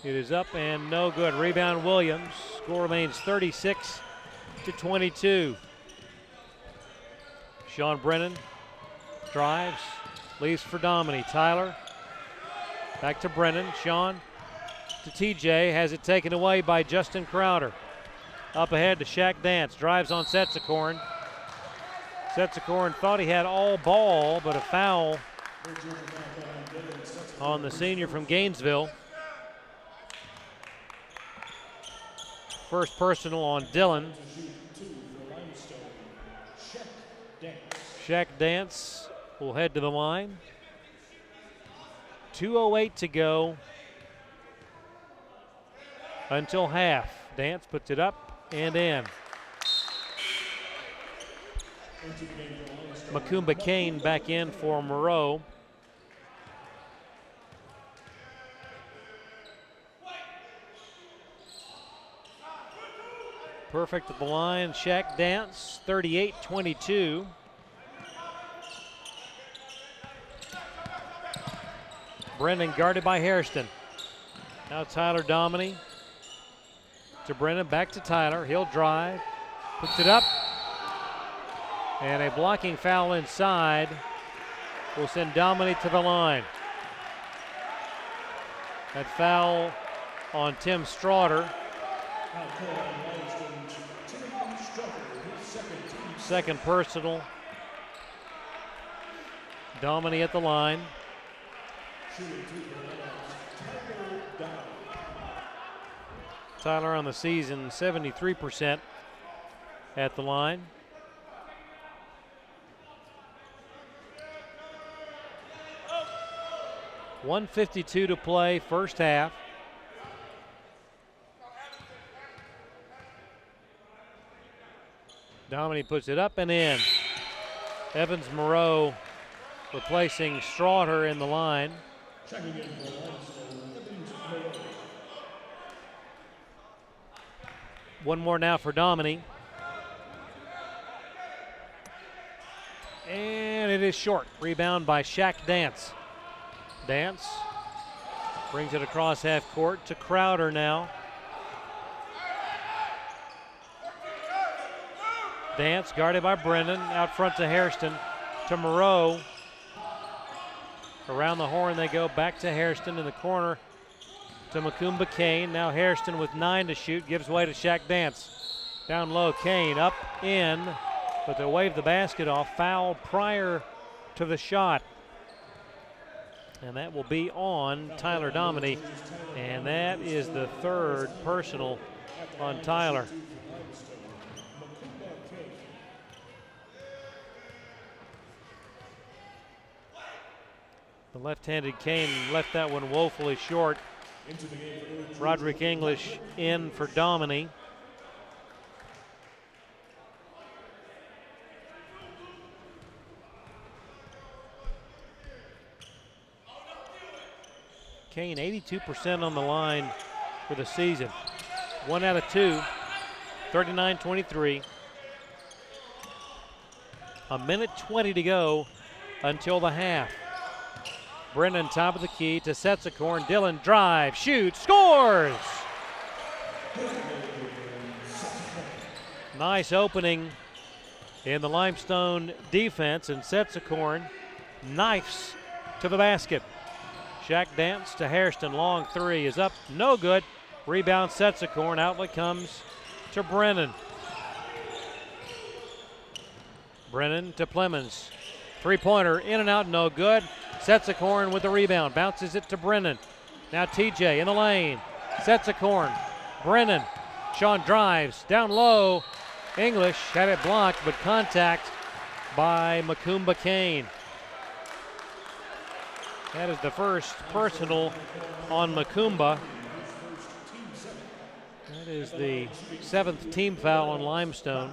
It is up and no good. Rebound Williams. Score remains 36-22. Sean Brennan drives, leaves for Dominy. Tyler back to Brennan. Sean to TJ, has it taken away by Justin Crowder. Up ahead to Shaq Dance, drives on Setsakorn. Setsakorn thought he had all ball, but a foul on the senior from Gainesville. First personal on Dylan. Shaq Dance will head to the line. 2:08 to go until half. Dance puts it up and in. Macumba Kane back in for Moreau. Perfect at the line. Shaq Dance, 38-22. Brennan guarded by Hairston. Now Tyler Dominy to Brennan, back to Tyler. He'll drive, puts it up, and a blocking foul inside will send Dominy to the line. That foul on Tim Straughter. Second personal. Dominy at the line. Tyler on the season, 73% at the line. .152 to play, first half. Dominy puts it up and in. Evans Moreau replacing Straughter in the line. One more now for Dominy. And it is short. Rebound by Shaq Dance. Dance brings it across half court to Crowder now. Dance guarded by Brennan. Out front to Hairston. To Moreau. Around the horn they go, back to Hairston in the corner to Macumba Kane. Now Hairston with 9 to shoot, gives way to Shaq Dance. Down low, Kane up, in, but they wave the basket off. Foul prior to the shot. And that will be on Tyler Dominy, and that is the third personal on Tyler. The left-handed Kane left that one woefully short. Roderick English in for Dominy. Kane 82% on the line for the season. 1 out of 2, 39-23. A minute 20 to go until the half. Brennan top of the key to Setsakorn. Dylan drive, shoots, scores! Nice opening in the Limestone defense, and Setsakorn knifes to the basket. Shaq Dance to Hairston, long three is up, no good. Rebound Setsakorn, outlet comes to Brennan. Brennan to Plemons. Three-pointer in and out, no good. Setsakorn with the rebound, bounces it to Brennan. Now TJ in the lane. Setsakorn, Brennan. Sean drives, down low. English had it blocked, but contact by Macumba Kane. That is the first personal on Macumba. That is the 7th team foul on Limestone.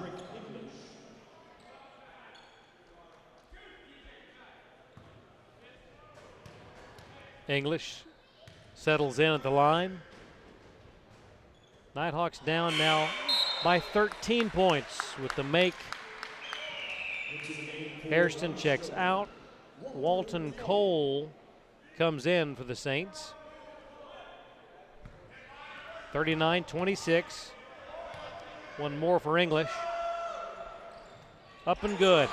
English settles in at the line. Nighthawks down now by 13 points with the make. Hairston checks out. Walton Cole comes in for the Saints. 39-26. One more for English. Up and good.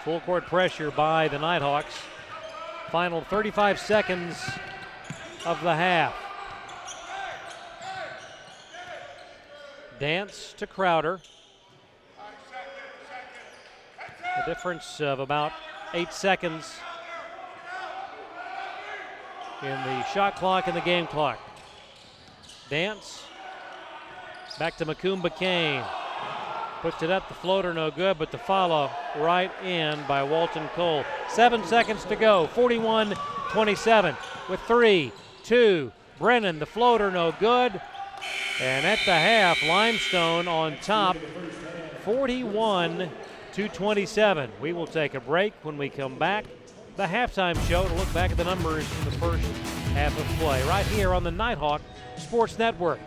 Full court pressure by the Nighthawks. Final 35 seconds of the half. Dance to Crowder. A difference of about 8 seconds in the shot clock and the game clock. Dance. Back to Macumba Kane. Puts it up, the floater no good, but the follow right in by Walton Cole. 7 seconds to go, 41-27 with 3, 2, Brennan, the floater no good. And at the half, Limestone on top, 41-27. We will take a break. When we come back, the halftime show to look back at the numbers in the first half of play right here on the Nighthawk Sports Network.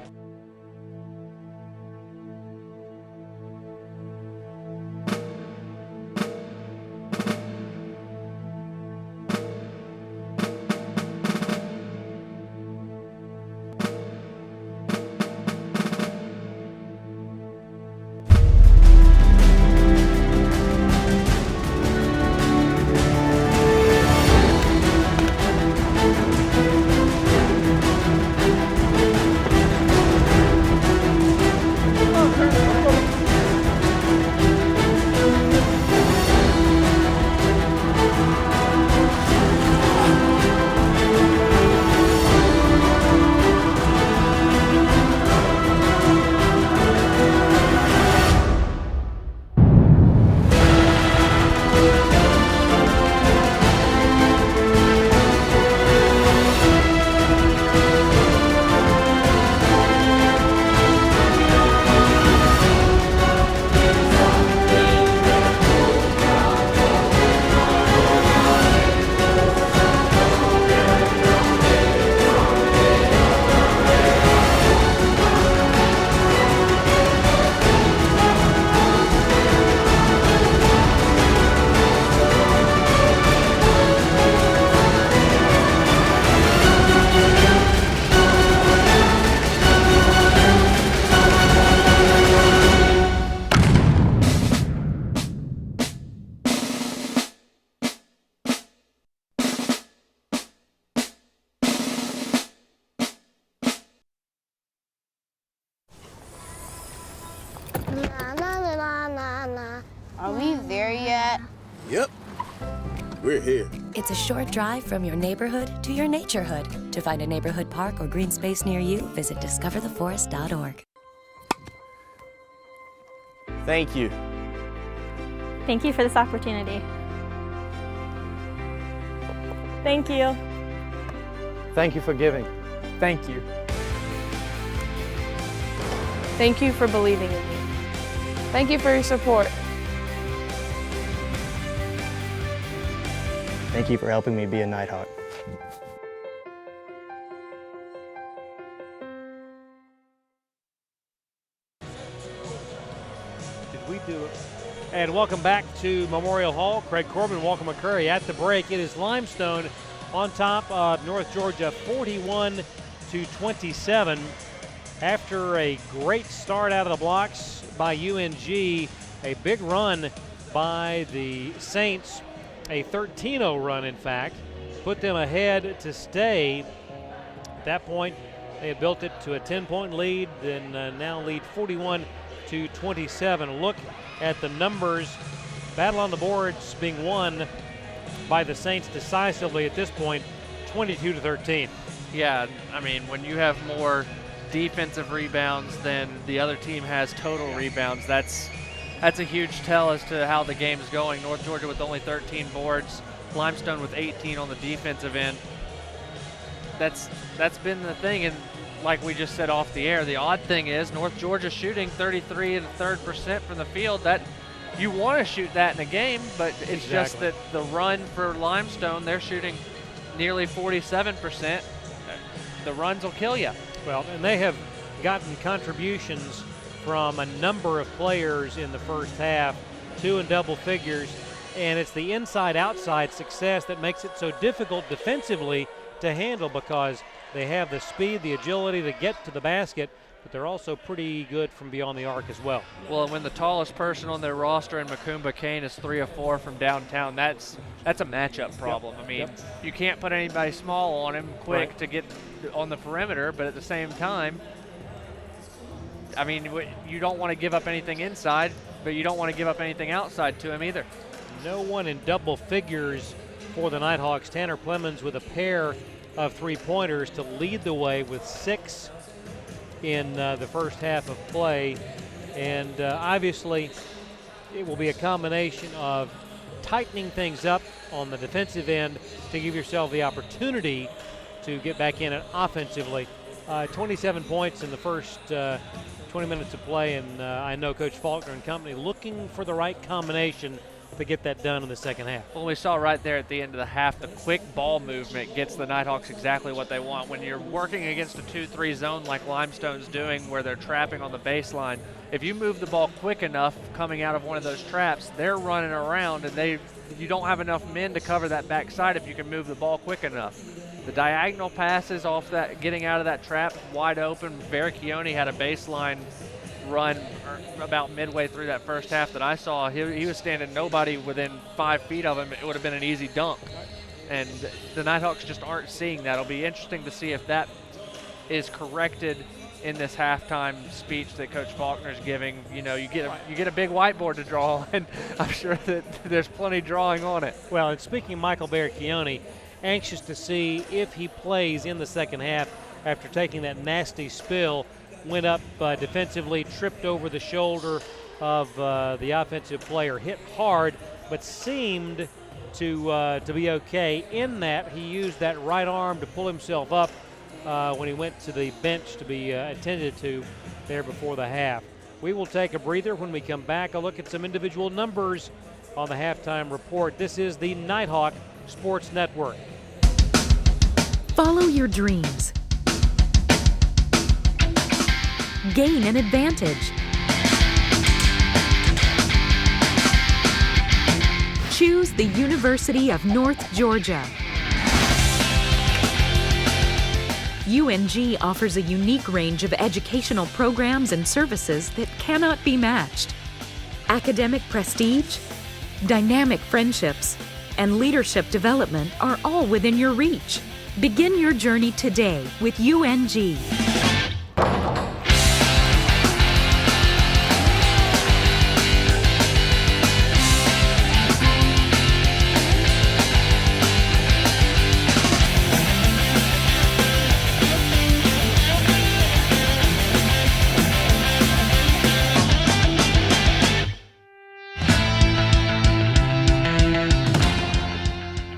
Are we there yet? Yep. We're here. It's a short drive from your neighborhood to your naturehood. To find a neighborhood park or green space near you, visit discovertheforest.org. Thank you. Thank you for this opportunity. Thank you. Thank you for giving. Thank you. Thank you for believing in me. Thank you for your support. Thank you for helping me be a Nighthawk. Did we do it? And welcome back to Memorial Hall. Craig Corbin, Walker McCurry at the break. It is Limestone on top of North Georgia, 41-27. After a great start out of the blocks by UNG, a big run by the Saints, a 13-0 run, in fact, put them ahead to stay. At that point, they had built it to a 10-point lead, and now lead 41-27. Look at the numbers. Battle on the boards being won by the Saints decisively at this point, 22-13. Yeah, I mean, when you have more defensive rebounds than the other team has total rebounds, that's a huge tell as to how the game's going. North Georgia with only 13 boards, Limestone with 18 on the defensive end. that's been the thing. And like we just said off the air, the odd thing is North Georgia shooting 33 1/3% from the field. That you want to shoot that in a game, but it's just that the run for Limestone, they're shooting nearly 47%. The runs will kill you. Well, and they have gotten contributions from a number of players in the first half, 2 in double figures, and it's the inside-outside success that makes it so difficult defensively to handle, because they have the speed, the agility to get to the basket, but they're also pretty good from beyond the arc as well. Well, and when the tallest person on their roster in Makumba Kane is 3 of 4 from downtown, that's a matchup problem. I mean, you can't put anybody small on him quick to get on the perimeter, but at the same time, I mean, you don't want to give up anything inside, but you don't want to give up anything outside to him either. No one in double figures for the Nighthawks. Tanner Clemens with a pair of 3-pointers to lead the way with 6 in the first half of play. And obviously it will be a combination of tightening things up on the defensive end to give yourself the opportunity to get back in it offensively. 27 points in the first 20 minutes of play, and I know Coach Faulkner and company looking for the right combination to get that done in the second half. Well, we saw right there at the end of the half, the quick ball movement gets the Nighthawks exactly what they want. When you're working against a 2-3 zone like Limestone's doing, where they're trapping on the baseline, if you move the ball quick enough coming out of one of those traps, they're running around, and you don't have enough men to cover that backside if you can move the ball quick enough. The diagonal passes off that, getting out of that trap wide open. Vericchione had a baseline run about midway through that first half that I saw. He was standing nobody within 5 feet of him. It would have been an easy dunk. And the Nighthawks just aren't seeing that. It'll be interesting to see if that is corrected in this halftime speech that Coach Faulkner's giving. You know, you get a big whiteboard to draw on, and I'm sure that there's plenty drawing on it. Well, and speaking of Michael Vericchione, anxious to see if he plays in the second half after taking that nasty spill. Went up defensively, tripped over the shoulder of the offensive player, hit hard, but seemed to be okay. In that, he used that right arm to pull himself up when he went to the bench to be attended to there before the half. We will take a breather. When we come back, a look at some individual numbers on the halftime report. This is the Nighthawk Sports Network. Follow your dreams. Gain an advantage. Choose the University of North Georgia. UNG offers a unique range of educational programs and services that cannot be matched. Academic prestige, dynamic friendships, and leadership development are all within your reach. Begin your journey today with UNG.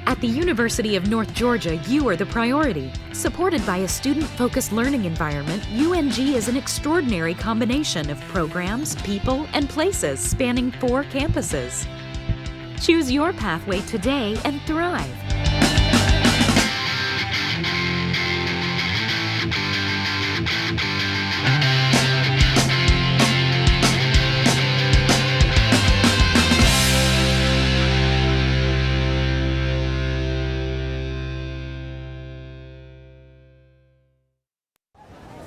At the University of North Georgia, you are the priority. Supported by a student-focused learning environment, UNG is an extraordinary combination of programs, people, and places spanning 4 campuses. Choose your pathway today and thrive.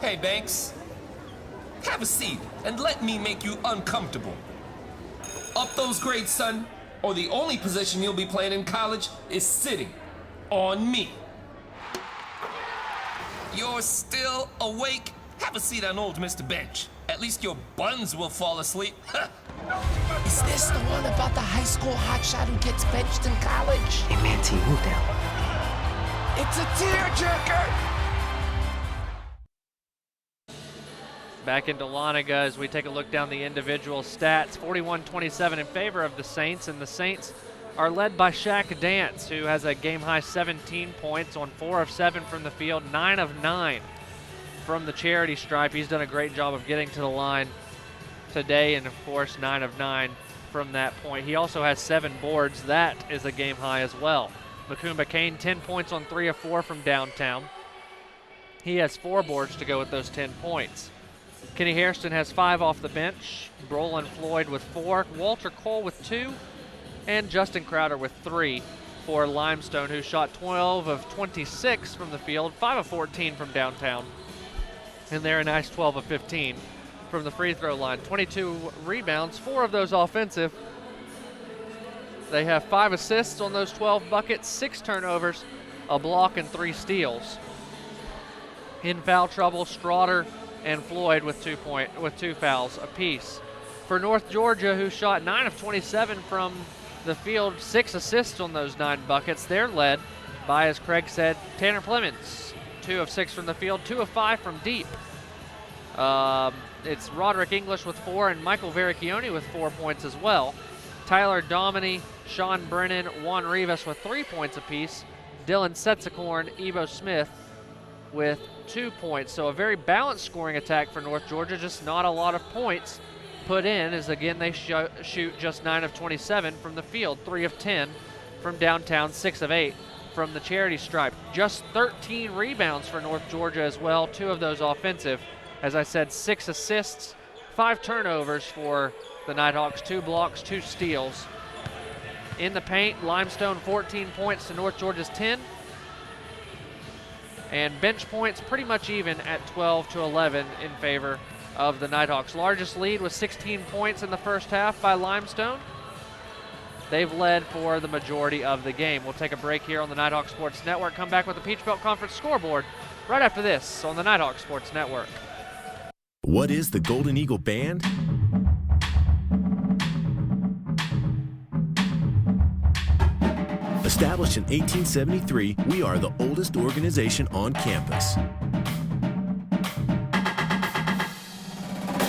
Hey, Banks. Have a seat and let me make you uncomfortable. Up those grades, son, or the only position you'll be playing in college is sitting on me. You're still awake? Have a seat on old Mr. Bench. At least your buns will fall asleep. Is this the one about the high school hotshot who gets benched in college? Hey, man, T, move down. It's a tearjerker! Back into Dahlonega as we take a look down the individual stats. 41-27 in favor of the Saints, and the Saints are led by Shaq Dance, who has a game-high 17 points on 4 of 7 from the field, 9 of 9 from the charity stripe. He's done a great job of getting to the line today, and of course 9 of 9 from that point. He also has 7 boards. That is a game high as well. Makumba Kane, 10 points on 3 of 4 from downtown. He has 4 boards to go with those 10 points. Kenny Hairston has 5 off the bench. Brolin Floyd with 4. Walter Cole with 2. And Justin Crowder with 3 for Limestone, who shot 12 of 26 from the field, 5 of 14 from downtown. And they're a nice 12 of 15 from the free throw line. 22 rebounds, 4 of those offensive. They have 5 assists on those 12 buckets, 6 turnovers, a block, and 3 steals. In foul trouble, Strawder and Floyd with 2 fouls apiece. For North Georgia, who shot 9 of 27 from the field, 6 assists on those 9 buckets, they're led by, as Craig said, Tanner Clemens, 2 of 6 from the field, 2 of 5 from deep. It's Roderick English with 4 and Michael Vericchione with 4 points as well. Tyler Dominy, Sean Brennan, Juan Rivas with 3 points apiece. Dylan Setzicorn, Evo Smith with 2 points. So a very balanced scoring attack for North Georgia, just not a lot of points put in, as again they shoot just 9 of 27 from the field, 3 of 10 from downtown, 6 of 8 from the charity stripe. Just 13 rebounds for North Georgia as well, 2 of those offensive. As I said, 6 assists, 5 turnovers for the Nighthawks, 2 blocks, 2 steals. In the paint, Limestone 14 points to North Georgia's 10. And bench points pretty much even at 12 to 11 in favor of the Nighthawks. Largest lead was 16 points in the first half by Limestone. They've led for the majority of the game. We'll take a break here on the Nighthawk Sports Network. Come back with the Peach Belt Conference scoreboard right after this on the Nighthawk Sports Network. What is the Golden Eagle Band? Established in 1873, we are the oldest organization on campus.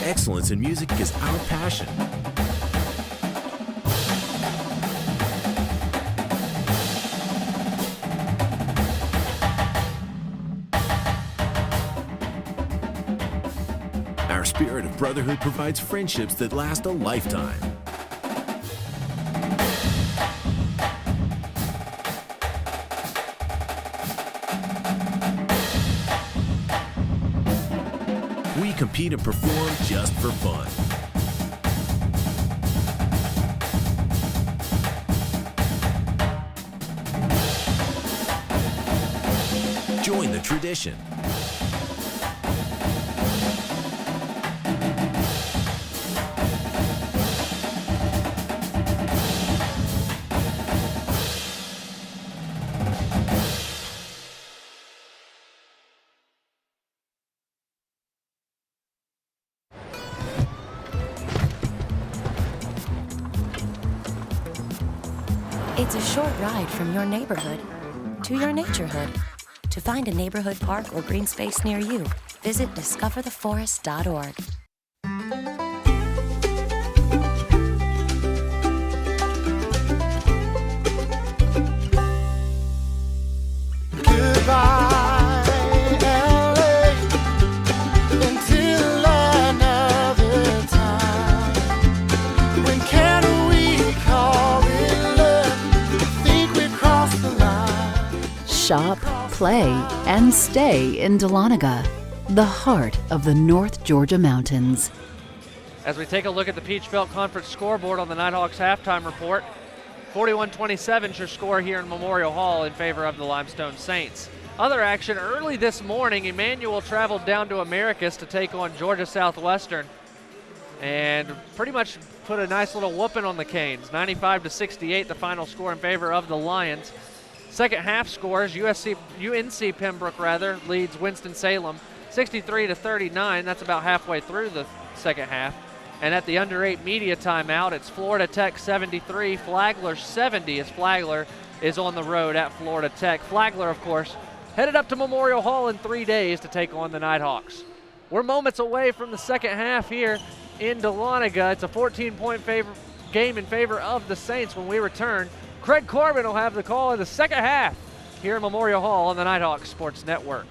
Excellence in music is our passion. Our spirit of brotherhood provides friendships that last a lifetime. We compete and perform just for fun. Join the tradition. It's a short ride from your neighborhood to your naturehood. To find a neighborhood park or green space near you, visit discovertheforest.org. Shop, play, and stay in Dahlonega, the heart of the North Georgia mountains. As we take a look at the Peach Belt Conference scoreboard on the Nighthawks halftime report, 41-27 is your score here in Memorial Hall in favor of the Limestone Saints. Other action early this morning, Emmanuel traveled down to Americus to take on Georgia Southwestern and pretty much put a nice little whooping on the Canes. 95-68, the final score in favor of the Lions. Second half scores, UNC Pembroke leads Winston-Salem 63-39. That's about halfway through the second half. And at the under 8 media timeout, it's Florida Tech 73, Flagler 70, as Flagler is on the road at Florida Tech. Flagler, of course, headed up to Memorial Hall in 3 days to take on the Nighthawks. We're moments away from the second half here in Dahlonega. It's a 14-point game in favor of the Saints when we return. Craig Corbin will have the call in the second half here at Memorial Hall on the Nighthawks Sports Network.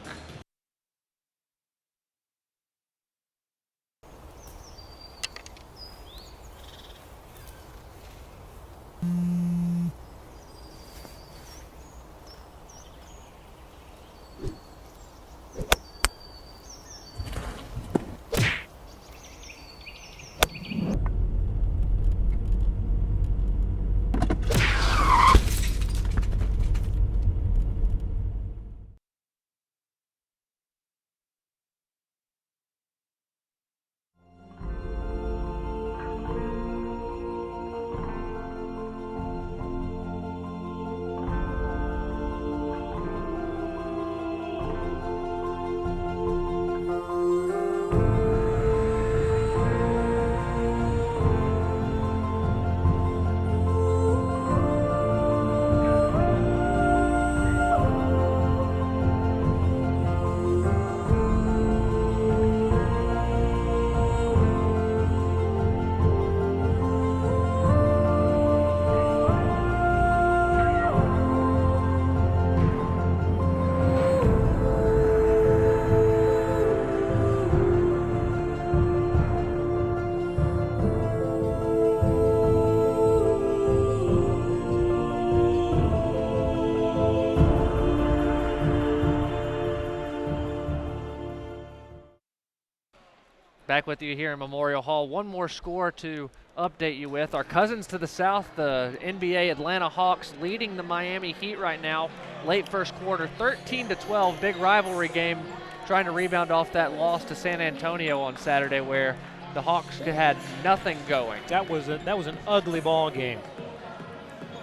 Back with you here in Memorial Hall. One more score to update you with. Our cousins to the south, the NBA Atlanta Hawks, leading the Miami Heat right now. Late first quarter, 13-12, big rivalry game, trying to rebound off that loss to San Antonio on Saturday, where the Hawks had nothing going. That was an ugly ball game.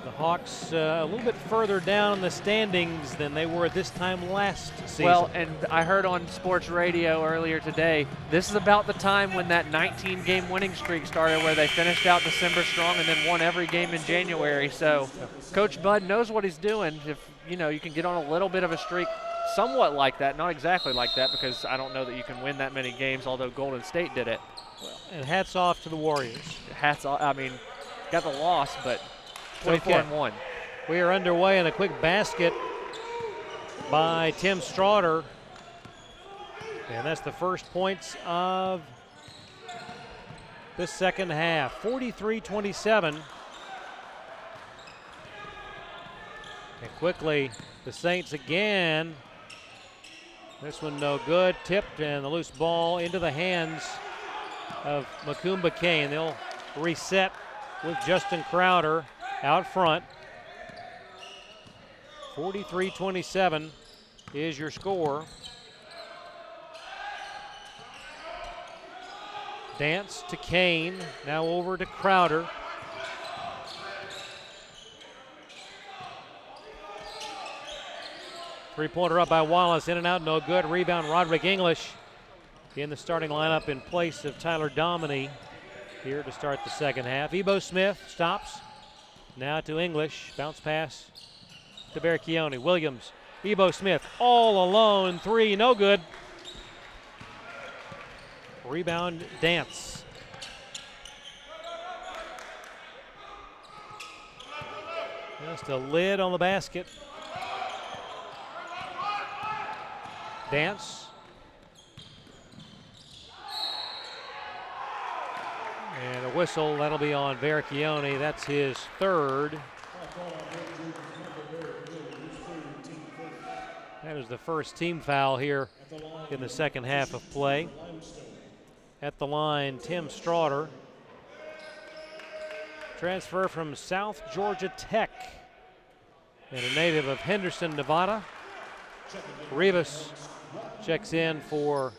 The Hawks a little bit further down the standings than they were this time last season. Well, and I heard on sports radio earlier today, this is about the time when that 19-game winning streak started, where they finished out December strong and then won every game in January. So Coach Bud knows what he's doing. If you can get on a little bit of a streak somewhat like that, not exactly like that, because I don't know that you can win that many games, although Golden State did it. And hats off to the Warriors. Hats off. I mean, got the loss, but 24-1. We are underway in a quick basket by Tim Strawder. And that's the first points of the second half. 43-27. And quickly, the Saints again. This one no good. Tipped, and the loose ball into the hands of Makumba Kane. They'll reset with Justin Crowder out front. 43-27 is your score. Dance to Kane, now over to Crowder. Three-pointer up by Wallace, in and out, no good. Rebound, Roderick English in the starting lineup in place of Tyler Dominy here to start the second half. Ebo Smith stops. Now to English, bounce pass to Berchione. Williams, Ebo Smith, all alone, three, no good. Rebound, Dance. Just a lid on the basket. Dance. And a whistle, that'll be on Verchione. That's his third. That is the first team foul here in the second half of play. At the line, Tim Strawder. Transfer from South Georgia Tech and a native of Henderson, Nevada. Rivas checks in for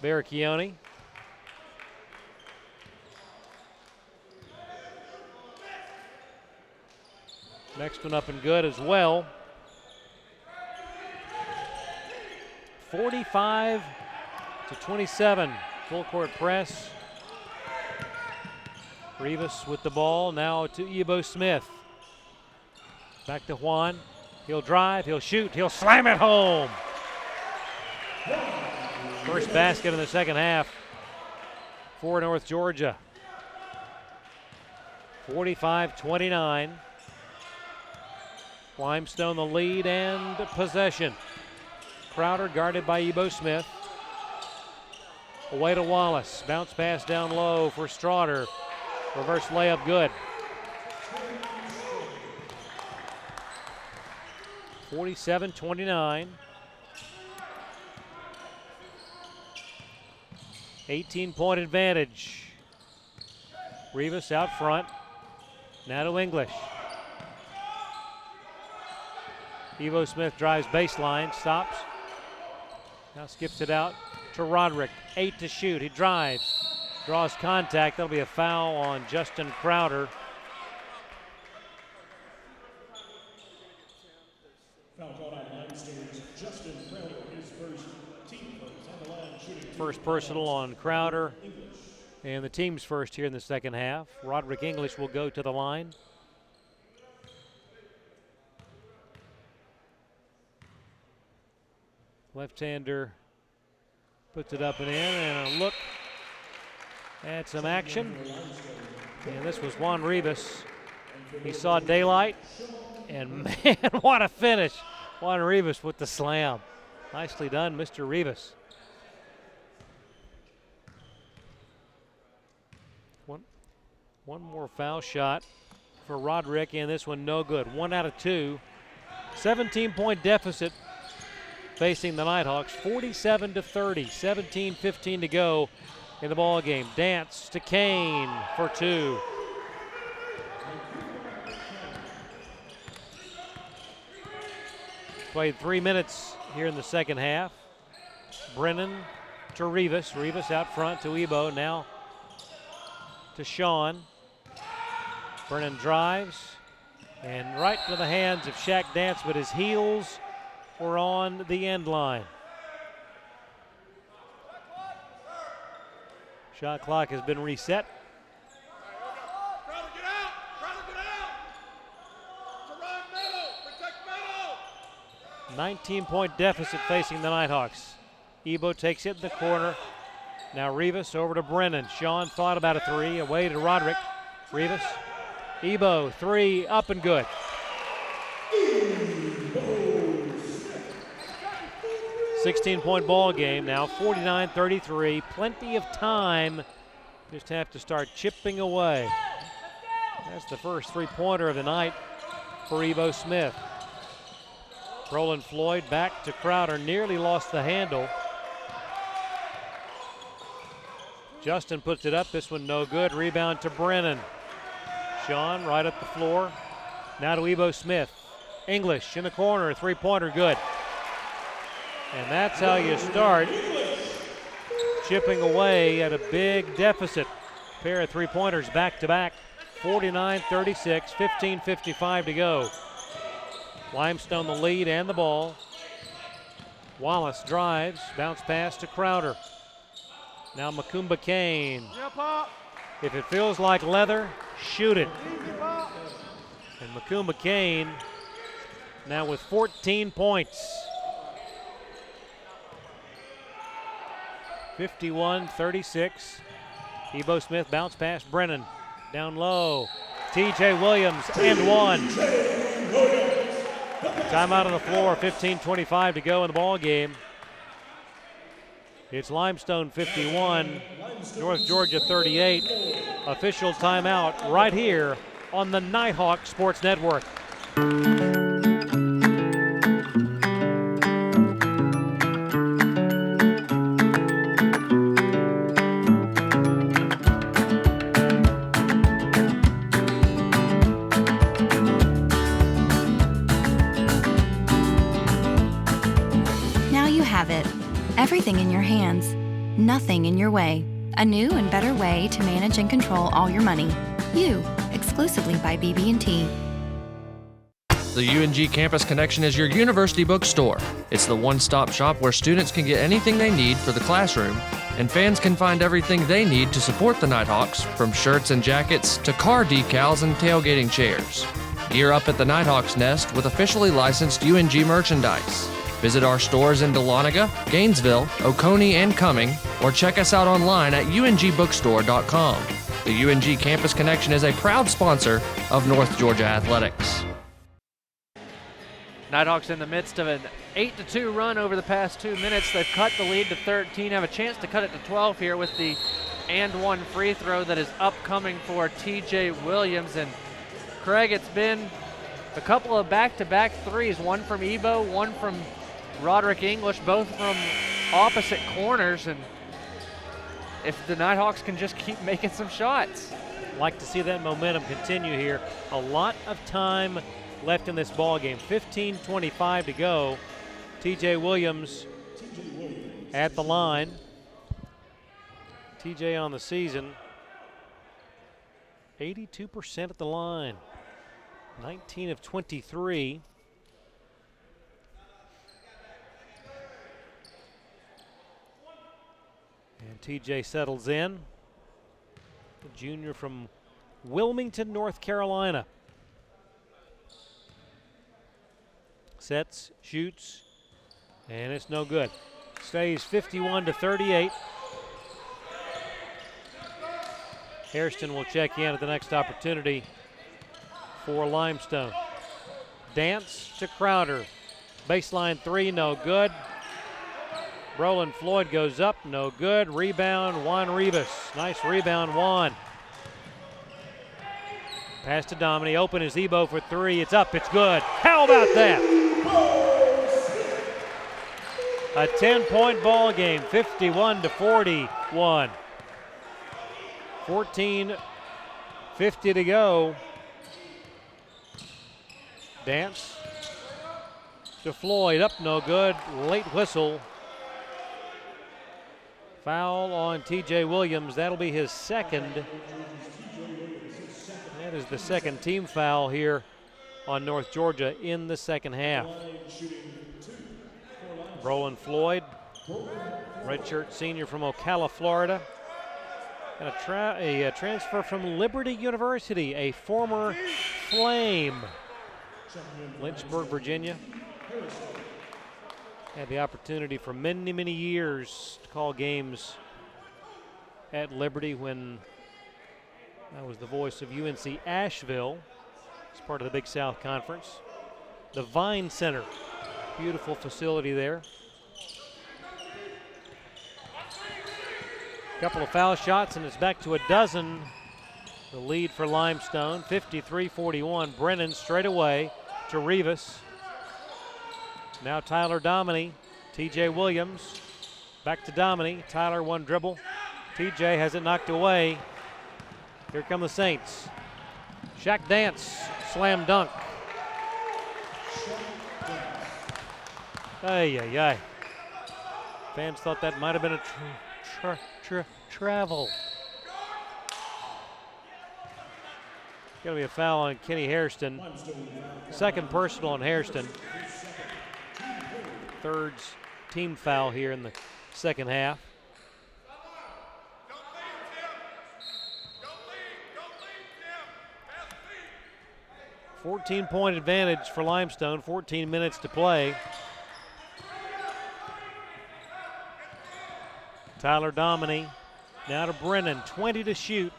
Verchione. Next one up and good as well. 45-27, full court press. Rivas with the ball, now to Ebo Smith. Back to Juan. He'll drive, he'll shoot, he'll slam it home. First basket in the second half for North Georgia. 45-29. Limestone the lead and possession. Crowder guarded by Ebo Smith. Away to Wallace. Bounce pass down low for Strawder. Reverse layup good. 47-29. 18-point advantage. Rivas out front. Now to English. Evo Smith drives baseline, stops. Now skips it out to Roderick. 8 to shoot. He drives, draws contact. That'll be a foul on Justin Crowder. First personal on Crowder, and the team's first here in the second half. Roderick English will go to the line. Left-hander puts it up and in, and a look at some action. And this was Juan Rivas. He saw daylight, and man, what a finish. Juan Rivas with the slam. Nicely done, Mr. Rivas. One more foul shot for Roderick, and this one no good. 1 out of 2. 17-point deficit facing the Nighthawks, 47-30. 17-15 to go in the ball game. Dance to Kane for 2. Played 3 minutes here in the second half. Brennan to Rivas. Rivas out front to Ebo. Now to Sean. Brennan drives, and right to the hands of Shaq Dance, but his heels were on the end line. Shot clock has been reset. 19-point deficit facing the Nighthawks. Ebo takes it in the corner. Now Rivas over to Brennan. Sean thought about a 3, away to Roderick. Rivas. Ebo, 3, up and good. 16-point ball game now, 49-33. Plenty of time. Just have to start chipping away. That's the first 3-pointer of the night for Ebo Smith. Roland Floyd back to Crowder, nearly lost the handle. Justin puts it up, this one no good. Rebound to Brennan. Sean right up the floor. Now to Ebo Smith. English in the corner, 3-pointer good. And that's how you start chipping away at a big deficit. Pair of 3-pointers back to back. 49-36, 15:55 to go. Limestone the lead and the ball. Wallace drives, bounce pass to Crowder. Now Makumba Kane. If it feels like leather, shoot it. And Makumba Kane now with 14 points. 51-36. Ebo Smith bounce pass Brennan. Down low. TJ Williams and 1. Timeout on the floor, 15:25 to go in the ball game. It's Limestone 51, North Georgia 38. Official timeout right here on the Nighthawk Sports Network. Everything in your hands, nothing in your way. A new and better way to manage and control all your money. You, exclusively by BB&T. The UNG Campus Connection is your university bookstore. It's the one-stop shop where students can get anything they need for the classroom, and fans can find everything they need to support the Nighthawks, from shirts and jackets to car decals and tailgating chairs. Gear up at the Nighthawks Nest with officially licensed UNG merchandise. Visit our stores in Dahlonega, Gainesville, Oconee, and Cumming, or check us out online at ungbookstore.com. The UNG Campus Connection is a proud sponsor of North Georgia Athletics. Nighthawks in the midst of an 8-2 run over the past 2 minutes. They've cut the lead to 13, have a chance to cut it to 12 here with the and one free throw that is upcoming for TJ Williams. And Craig, it's been a couple of back-to-back threes, one from Ebo, one from Roderick English, both from opposite corners. And if the Nighthawks can just keep making some shots. Like to see that momentum continue here. A lot of time left in this ball game. 15:25 to go. TJ Williams at the line. TJ on the season, 82% at the line, 19 of 23. And TJ settles in. The junior from Wilmington, North Carolina. Sets, shoots, and it's no good. Stays 51-38. Hairston will check in at the next opportunity for Limestone. Dance to Crowder. Baseline three, no good. Brolin Floyd goes up, no good. Rebound, Juan Rivas. Nice rebound, Juan. Pass to Domini, open is Ebo for three. It's up, it's good. How about that? A 10-point ball game, 51-41. 14:50 to go. Dance to Floyd, up no good. Late whistle. Foul on TJ Williams. That'll be his second. That is the second team foul here on North Georgia in the second half. Brolin Floyd, redshirt senior from Ocala, Florida. And a transfer from Liberty University, a former Flame. Lynchburg, Virginia. Had the opportunity for many, many years to call games at Liberty when I was the voice of UNC Asheville as part of the Big South Conference. The Vine Center, beautiful facility there. Couple of foul shots and it's back to a dozen. The lead for Limestone, 53-41. Brennan straight away to Rivas. Now Tyler Domini, TJ Williams, back to Domini. Tyler one dribble. TJ has it knocked away. Here come the Saints. Shaq Dance, slam dunk. Ay, ay, ay. Fans thought that might have been a travel. Going to be a foul on Kenny Hairston. Second personal on Hairston. Third team foul here in the second half. A 14-point advantage for Limestone, 14 minutes to play. Tyler Domini now to Brennan, 20 to shoot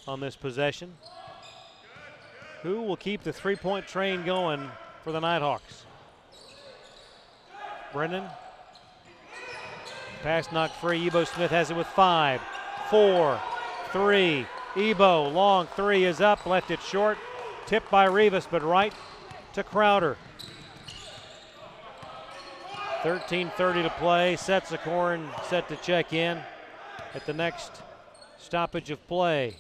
on this possession. Who will keep the three-point train going for the Nighthawks? Brennan. Pass knocked free. Ebo Smith has it with 5, 4, 3. Ebo, long three is up, left it short. Tipped by Rivas, but right to Crowder. 13:30 to play. Setsakorn set to check in at the next stoppage of play.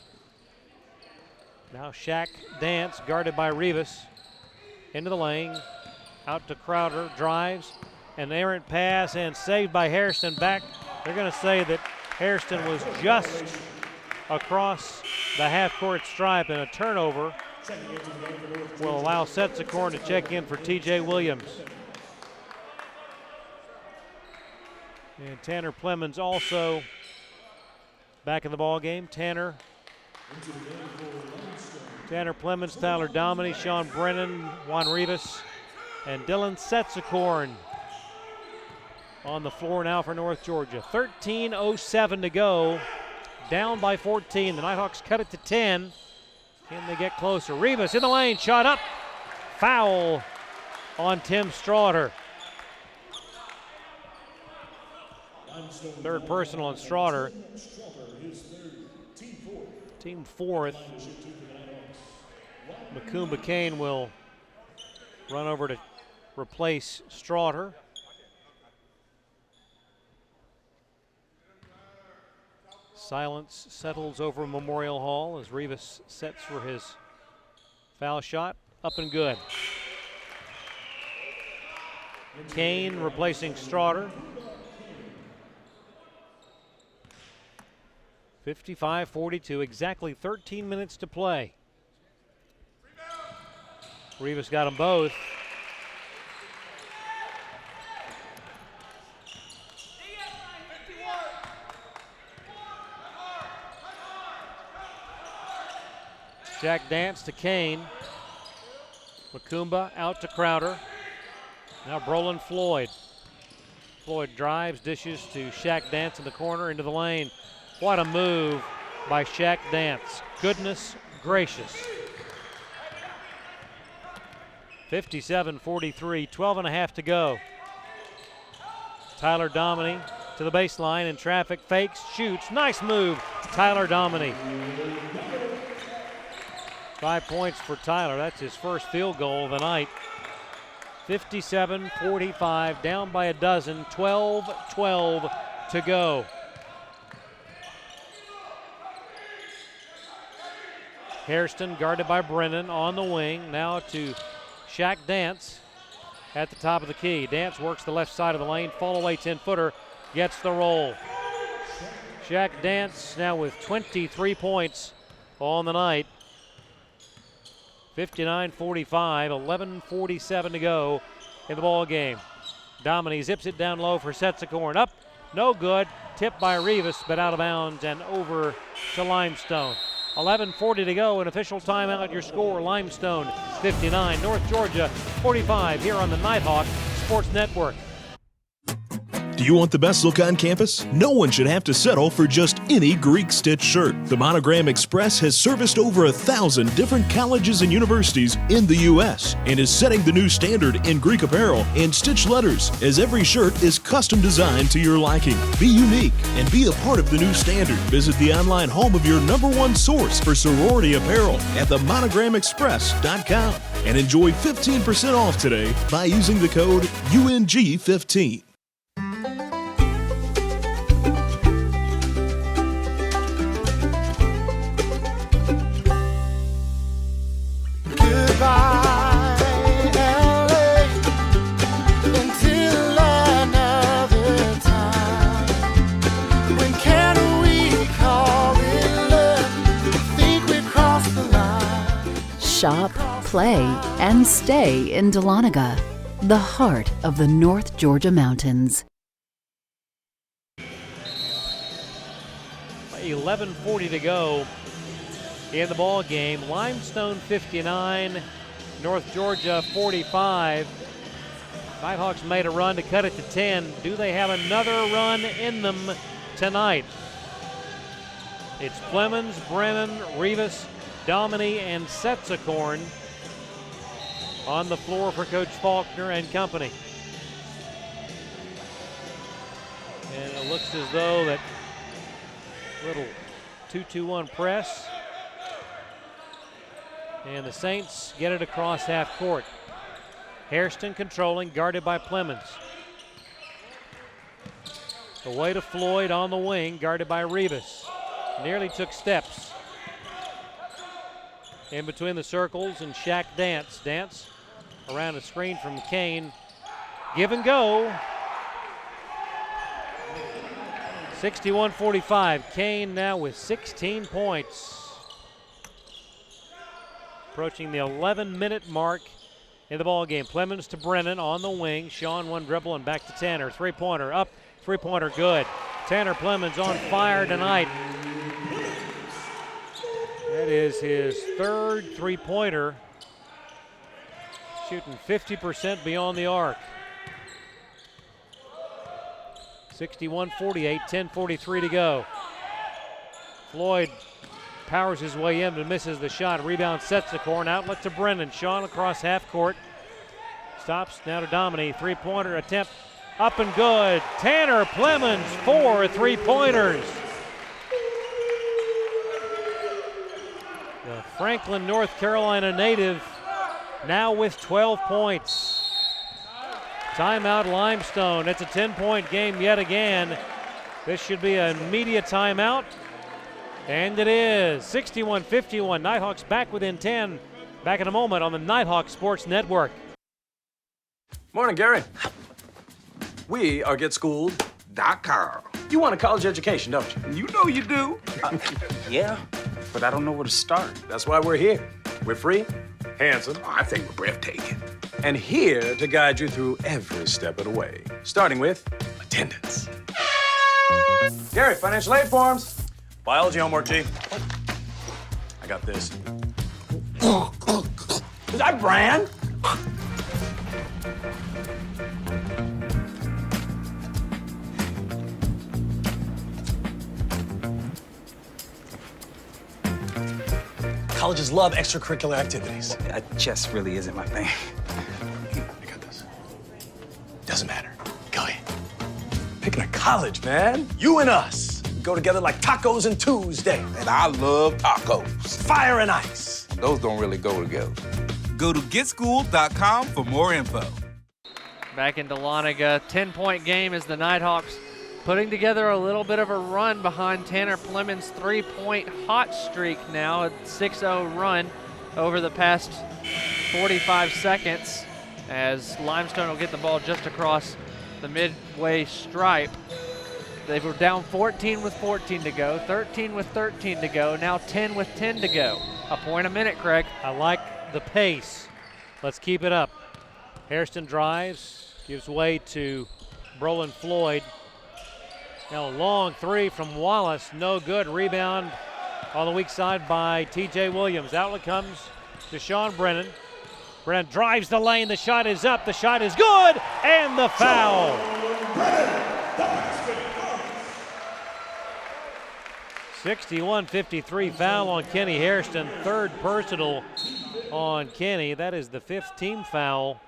Now Shaq Dance, guarded by Rivas. Into the lane, out to Crowder, drives. An errant pass and saved by Hairston back. They're going to say that Hairston was just across the half-court stripe, and a turnover will allow Setsakorn to check in for TJ Williams. And Tanner Plemons also back in the ball game. Tanner Plemons, Tyler Domini, Sean Brennan, Juan Rivas, and Dylan Setsakorn on the floor now for North Georgia. 13:07 to go. Down by 14. The Nighthawks cut it to 10. Can they get closer? Rivas in the lane, shot up. Foul on Tim Strawder. Third personal on Strawder. Team fourth. Macumba Kane will run over to replace Strawder. Silence settles over Memorial Hall as Rivas sets for his foul shot. Up and good. Kane replacing Strawder. 55-42, exactly 13 minutes to play. Rivas got them both. Jack Dance to Kane. Macumba out to Crowder. Now Brolin Floyd. Floyd drives, dishes to Shaq Dance in the corner into the lane. What a move by Shaq Dance. Goodness gracious. 57-43, 12 and a half to go. Tyler Dominy to the baseline in traffic, fakes, shoots. Nice move, Tyler Dominy. 5 points for Tyler. That's his first field goal of the night. 57-45, down by a dozen, 12-12 to go. Hairston guarded by Brennan on the wing. Now to Shaq Dance at the top of the key. Dance works the left side of the lane. Fall away 10-footer. Gets the roll. Shaq Dance now with 23 points on the night. 59-45, 11:47 to go in the ball game. Dominy zips it down low for Setsakorn. Up, no good. Tipped by Rivas, but out of bounds and over to Limestone. 11:40 to go, an official timeout. Your score, Limestone 59, North Georgia 45, here on the Nighthawk Sports Network. Do you want the best look on campus? No one should have to settle for just any Greek stitch shirt. The Monogram Express has serviced over 1,000 different colleges and universities in the U.S. and is setting the new standard in Greek apparel and stitch letters, as every shirt is custom designed to your liking. Be unique and be a part of the new standard. Visit the online home of your #1 source for sorority apparel at themonogramexpress.com and enjoy 15% off today by using the code UNG15. Shop, play, and stay in Dahlonega, the heart of the North Georgia mountains. 11:40 to go in the ball game. Limestone 59, North Georgia 45. Nighthawks made a run to cut it to 10. Do they have another run in them tonight? It's Clemens, Brennan, Rivas, Dominy, and Setsakorn on the floor for Coach Faulkner and company. And it looks as though that little 2-2-1 press. And the Saints get it across half court. Hairston controlling, guarded by Clemens. Away to Floyd on the wing, guarded by Rivas. Nearly took steps. In between the circles and Shaq Dance. Dance around a screen from Kane. Give and go. 61-45. Kane now with 16 points. Approaching the 11-minute mark in the ball game. Clemens to Brennan on the wing. Sean one dribble and back to Tanner. Three-pointer up. Three-pointer good. Tanner Clemens on fire tonight. That is his third three-pointer. Shooting 50% beyond the arc. 61-48, 10:43 to go. Floyd powers his way in but misses the shot. Rebound Setsakorn. Outlet to Brennan. Sean across half court. Stops now to Domini. Three-pointer attempt up and good. Tanner Plemons, 4 3-pointers. The Franklin, North Carolina native now with 12 points. Timeout Limestone. It's a 10-point game yet again. This should be an immediate timeout. And it is 61-51. Nighthawks back within 10. Back in a moment on the Nighthawk Sports Network. Morning, Gary. We are GetSchooled.com. You want a college education, don't you? You know you do. Yeah, but I don't know where to start. That's why we're here. We're free, handsome. I think we're breathtaking. And here to guide you through every step of the way, starting with attendance. Gary, financial aid forms. Biology homework, G. I got this. Is that Bran? Colleges love extracurricular activities. Chess really isn't my thing. I got this. Doesn't matter. Go ahead. Picking a college, man. You and us go together like tacos and Tuesday. And I love tacos. Fire and ice. Those don't really go together. Go to GetSchooled.com for more info. Back in Dahlonega, 10-point game as the Nighthawks putting together a little bit of a run behind Tanner Plemons' 3-point hot streak now, a 6-0 run over the past 45 seconds as Limestone will get the ball just across the midway stripe. They were down 14 with 14 to go, 13 with 13 to go, now 10 with 10 to go. A point a minute, Craig. I like the pace. Let's keep it up. Hairston drives, gives way to Brolin Floyd. Now a long three from Wallace, no good. Rebound on the weak side by TJ Williams. Outlet comes to Sean Brennan. Brennan drives the lane, the shot is up, the shot is good, and the foul. 61-53 foul on Kenny Hairston, third personal on Kenny. That is the 5th team foul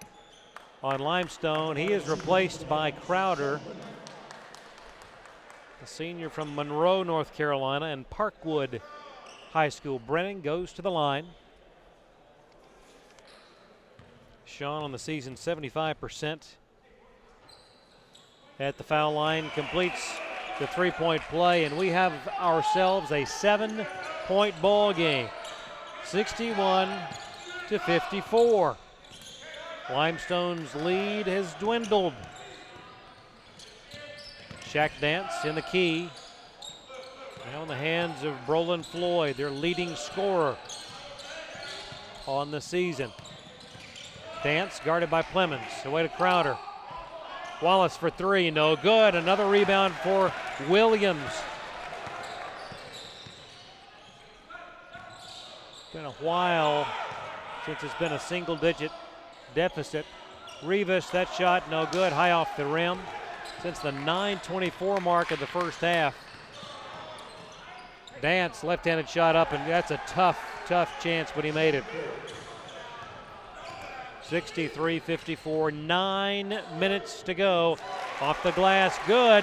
on Limestone. He is replaced by Crowder, a senior from Monroe, North Carolina, and Parkwood High School. Brennan goes to the line. Sean on the season 75% at the foul line, completes the three-point play, and we have ourselves a 7-point ball game, 61-54. Limestone's lead has dwindled. Shack Dance in the key. Now in the hands of Brolin Floyd, their leading scorer on the season. Dance guarded by Plemons, away to Crowder. Wallace for three, no good. Another rebound for Williams. It's been a while since it's been a single-digit deficit. Rivas, that shot no good, high off the rim. Since the 9:24 mark of the first half. Dance, left-handed shot up, and that's a tough chance, but he made it. 63-54, 9 minutes to go. Off the glass, good.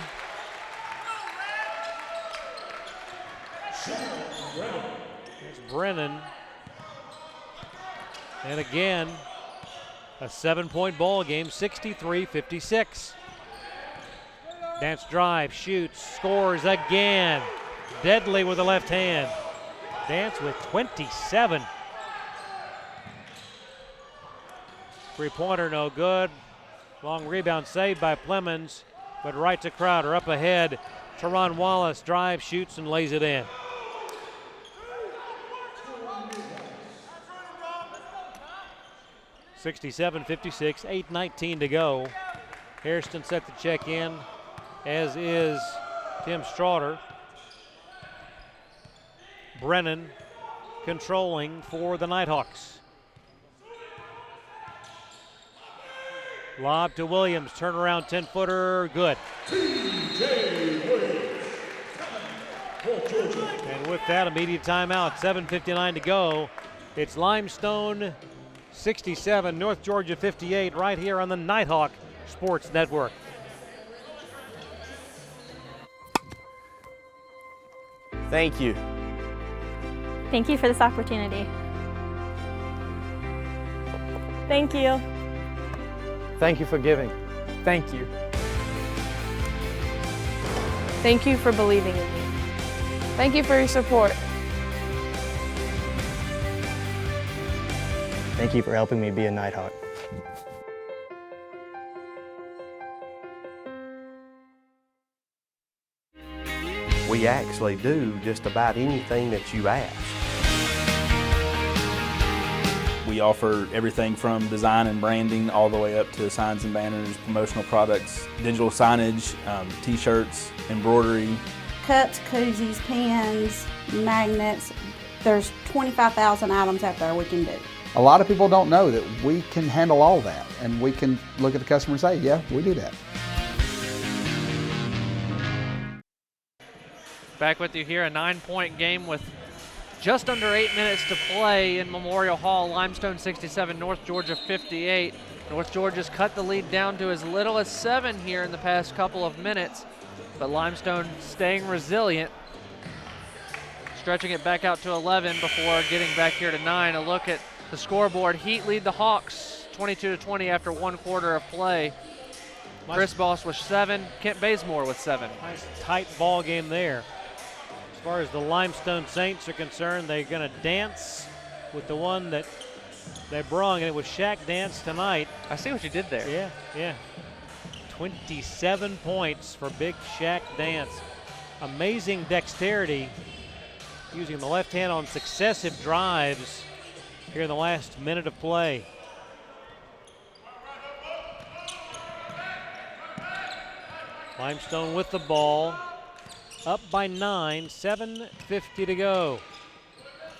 There's Brennan. And again, a 7-point ball game, 63-56. Dance drive, shoots, scores again. Deadly with the left hand. Dance with 27. Three-pointer no good. Long rebound saved by Plemons, but right to Crowder. Up ahead, Teron Wallace drives, shoots, and lays it in. (67-56), 8:19 to go. Hairston set the check in, as is Tim Straughter. Brennan controlling for the Nighthawks. Lob to Williams, turnaround 10-footer, good. And with that, immediate timeout, 7:59 to go. It's Limestone 67, North Georgia 58, right here on the Nighthawk Sports Network. Thank you. Thank you for this opportunity. Thank you. Thank you for giving. Thank you. Thank you for believing in me. Thank you for your support. Thank you for helping me be a Nighthawk. We actually do just about anything that you ask. We offer everything from design and branding all the way up to signs and banners, promotional products, digital signage, t-shirts, embroidery. Cups, koozies, pens, magnets. There's 25,000 items out there we can do. A lot of people don't know that we can handle all that, and we can look at the customer and say, yeah, we do that. Back with you here, a 9-point game with just under 8 minutes to play in Memorial Hall. Limestone 67, North Georgia 58. North Georgia's cut the lead down to as little as 7 here in the past couple of minutes, but Limestone staying resilient, stretching it back out to 11 before getting back here to 9. A look at the scoreboard. Heat lead the Hawks 22-20 after 1 quarter of play. Chris Boss with 7, Kent Bazemore with 7. Nice tight ball game there. As far as the Limestone Saints are concerned, they're going to dance with the one that they brung, and it was Shaq Dance tonight. I see what you did there. Yeah, yeah. 27 points for Big Shaq Dance. Amazing dexterity, using the left hand on successive drives here in the last minute of play. Limestone with the ball, up by 9, 7:50 to go.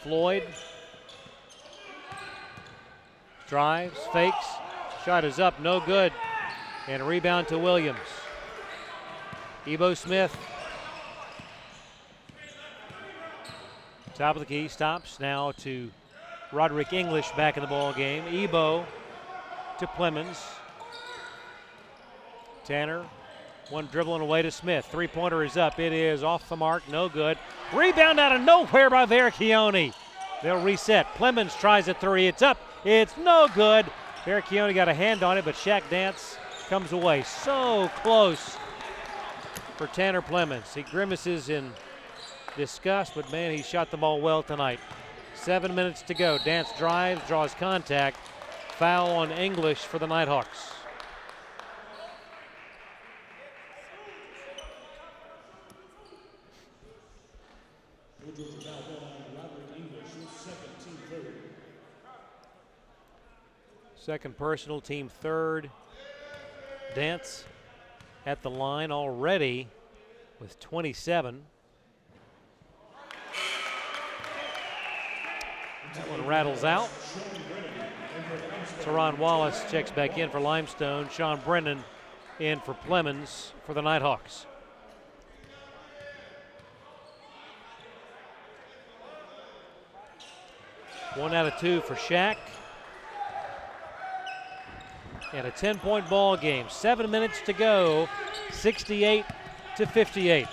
Floyd drives, fakes, shot is up, no good, and a rebound to Williams. Ebo Smith, top of the key, stops now to Roderick English back in the ball game. Ebo to Clemens. Tanner, one dribbling away to Smith. Three-pointer is up. It is off the mark, no good. Rebound out of nowhere by Verchione. They'll reset. Clemens tries a three. It's up. It's no good. Verchione got a hand on it, but Shaq Dance comes away. So close for Tanner Clemens. He grimaces in disgust, but man, he shot the ball well tonight. 7 minutes to go. Dance drives, draws contact. Foul on English for the Nighthawks. Second personal, team third. Dance at the line already with 27. That one rattles out. Teron Wallace checks back in for Limestone. Sean Brennan in for Clemens for the Nighthawks. One out of two for Shaq. And a 10-point ball game. 7 minutes to go. 68-58.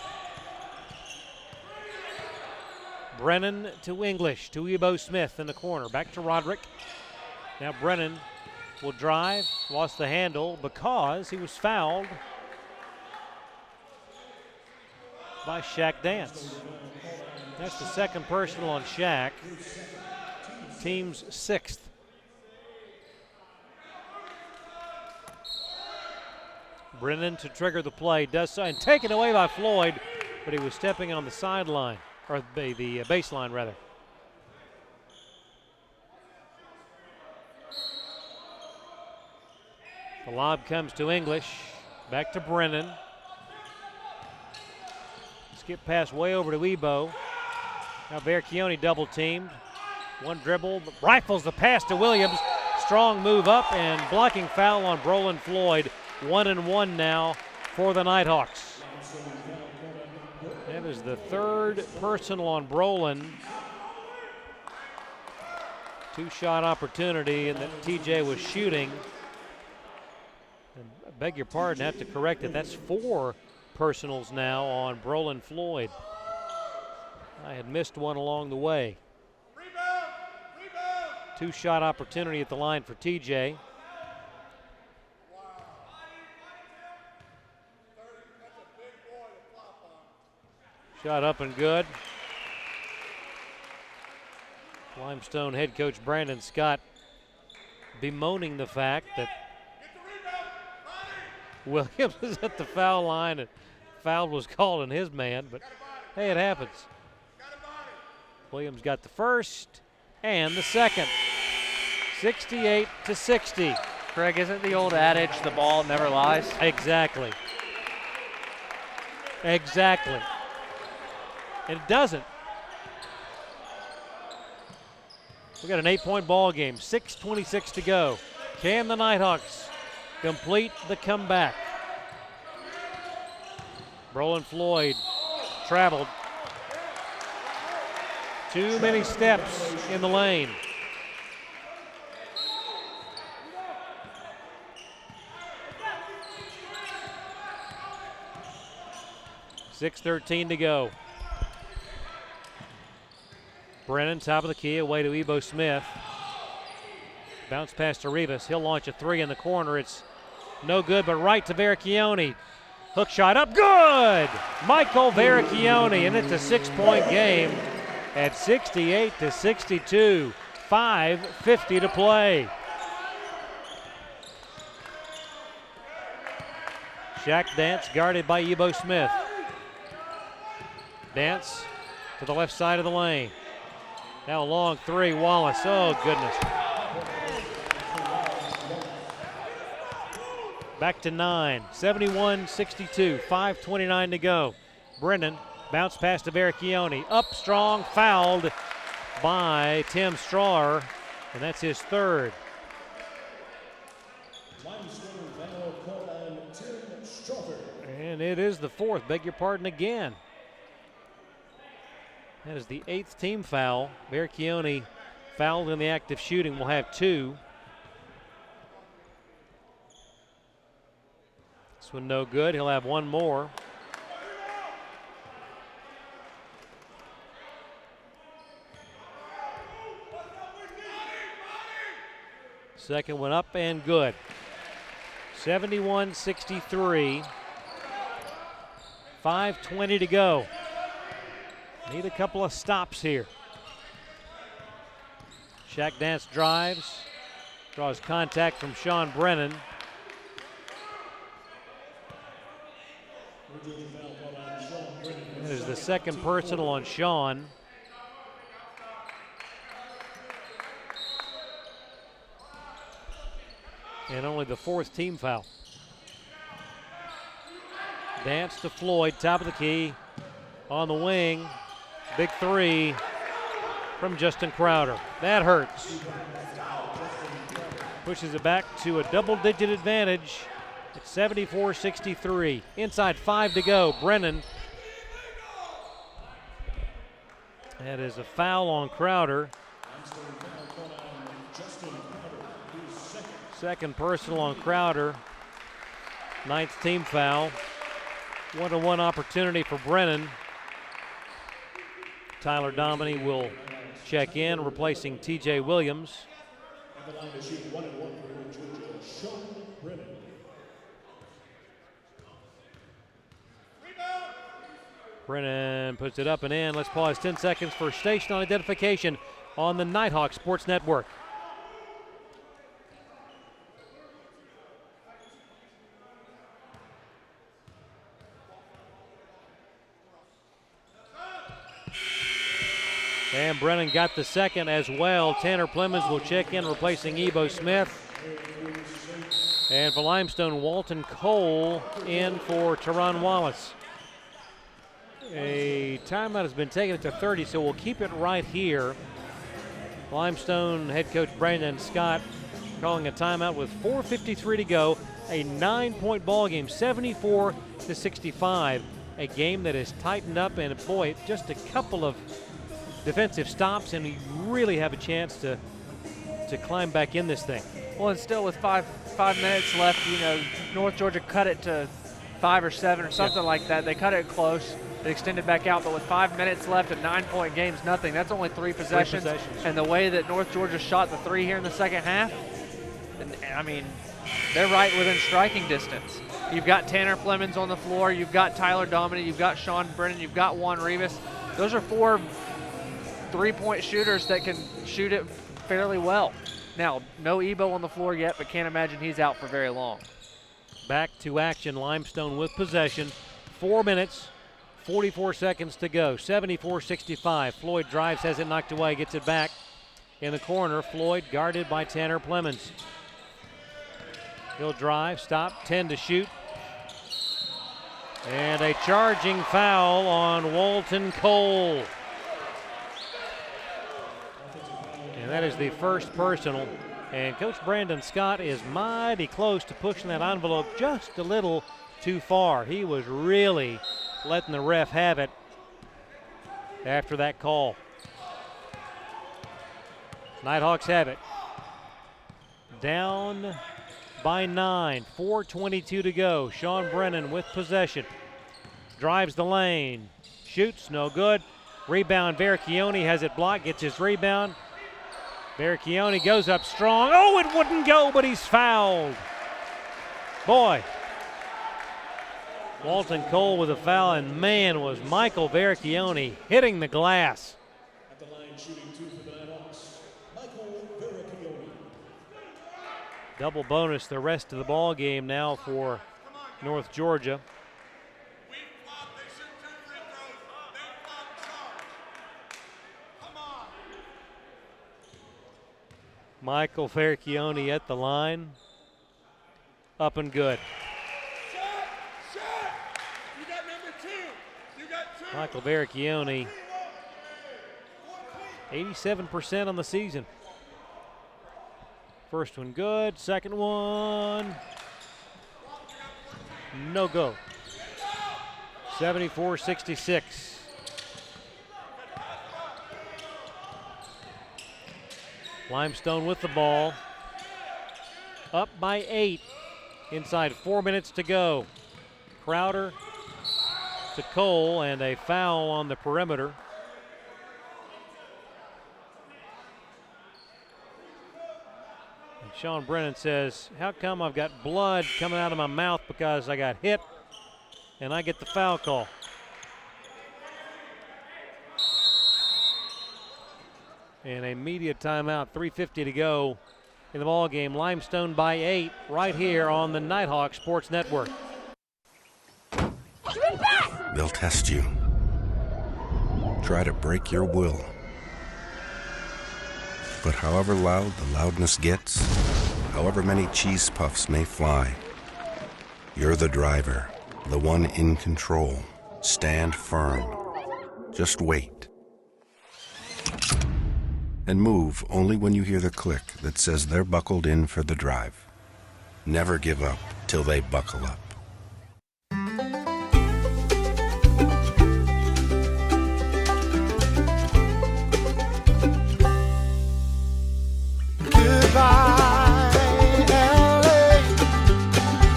Brennan to English, to Ebo Smith in the corner. Back to Roderick. Now Brennan will drive. Lost the handle because he was fouled by Shaq Dance. That's the second personal on Shaq. Team's sixth. Brennan to trigger the play, does so, and taken away by Floyd, but he was stepping on the sideline, or the baseline rather. The lob comes to English, back to Brennan. Skip pass way over to Ebo. Now Verchione double teamed. One dribble, rifles the pass to Williams. Strong move up and blocking foul on Brolin Floyd. 1-1 now for the Nighthawks. That is the third personal on Brolin. Two-shot opportunity, and that TJ was shooting. And I beg your pardon, I have to correct it. That's 4 personals now on Brolin Floyd. I had missed one along the way. Two-shot opportunity at the line for TJ. Shot up and good. Limestone head coach Brandon Scott bemoaning the fact that Williams was at the foul line and foul was called on his man, but hey, it happens. Williams got the first and the second. 68-60. Craig, isn't the old adage, the ball never lies? Exactly. Exactly. And it doesn't. We got an 8-point ball game, 6:26 to go. Can the Nighthawks complete the comeback? Brolin Floyd traveled. Too many steps in the lane. $6:13 to go. Brennan, top of the key, away to Ebo Smith. Bounce pass to Rivas. He'll launch a 3 in the corner. It's no good, but right to Verricchione. Hook shot up, good! Michael Verricchione, and it's a 6-point game at 68-62. 5:50 to play. Shaq Dance guarded by Ebo Smith. Dance to the left side of the lane. Now a long 3, Wallace. Oh, goodness. Back to 9, 71-62, 5:29 to go. Brennan, bounce pass to Verricchione. Up strong, fouled by Tim Strawer, and that's his 3rd. And it is the 4th, beg your pardon again. That is the 8th team foul. Verricchione fouled in the act of shooting, will have 2. This one no good, he'll have 1 more. Second one up and good. 71-63. 5:20 to go. Need a couple of stops here. Shaq Dance drives, draws contact from Sean Brennan. That is the 2nd personal on Sean. And only the 4th team foul. Dance to Floyd, top of the key, on the wing. Big 3 from Justin Crowder. That hurts. Pushes it back to a double-digit advantage at 74-63. Inside 5 to go. Brennan. That is a foul on Crowder. 2nd personal on Crowder. 9th team foul. 1-to-1 opportunity for Brennan. Tyler Dominy will check in, replacing TJ Williams. Brennan puts it up and in. Let's pause 10 seconds for station identification on the Nighthawk Sports Network. And Brennan got the 2nd as well. Tanner Plemons will check in, replacing Ebo Smith. And for Limestone, Walton Cole in for Teron Wallace. A timeout has been taken at the 30, so we'll keep it right here. Limestone head coach Brandon Scott calling a timeout with 4:53 to go. A 9-point ball game, 74-65. A game that has tightened up, and boy, just a couple of defensive stops, and we really have a chance to to climb back in this thing. Well, and still with five minutes left, North Georgia cut it to 5 or 7 or something like that. They cut it close. They extended back out, but with 5 minutes left, a 9-point game's nothing. That's only 3 possessions. And the way that North Georgia shot the 3 here in the second half, I mean, they're right within striking distance. You've got Tanner Flemings on the floor. You've got Tyler Dominy. You've got Sean Brennan. You've got Juan Rivas. Those are 4 3-point shooters that can shoot it fairly well. Now, no Ebo on the floor yet, but can't imagine he's out for very long. Back to action, Limestone with possession. 4 minutes, 44 seconds to go. 74-65. Floyd drives, has it knocked away, gets it back in the corner. Floyd guarded by Tanner Flemings. He'll drive, stop, 10 to shoot. And a charging foul on Walton Cole. And that is the first personal. And Coach Brandon Scott is mighty close to pushing that envelope just a little too far. He was really letting the ref have it after that call. Nighthawks have it. Down by 9, 4:22 to go. Sean Brennan with possession. Drives the lane, shoots, no good. Rebound, Vericchione has it blocked, gets his rebound. Vericchione goes up strong. Oh, it wouldn't go, but he's fouled. Boy. Walton Cole with a foul, and man, was Michael Vericchione hitting the glass. At the line, shooting 2 for the Nighthawks, Michael Vericchione. Double bonus the rest of the ball game now for North Georgia. Michael Vericchione at the line. Up and good. You got number 2. You got 2. Michael Vericchione, 87% on the season. First one good, second one, no go. 74-66. Limestone with the ball. Up by 8. Inside 4 minutes to go. Crowder to Cole, and a foul on the perimeter. And Sean Brennan says, how come I've got blood coming out of my mouth because I got hit and I get the foul call? And a media timeout, 3:50 to go in the ball game. Limestone by 8 right here on the Nighthawk Sports Network. They'll test you. Try to break your will. But however loud the loudness gets, however many cheese puffs may fly, you're the driver, the one in control. Stand firm. Just wait. And move only when you hear the click that says they're buckled in for the drive. Never give up till they buckle up. Goodbye, LA,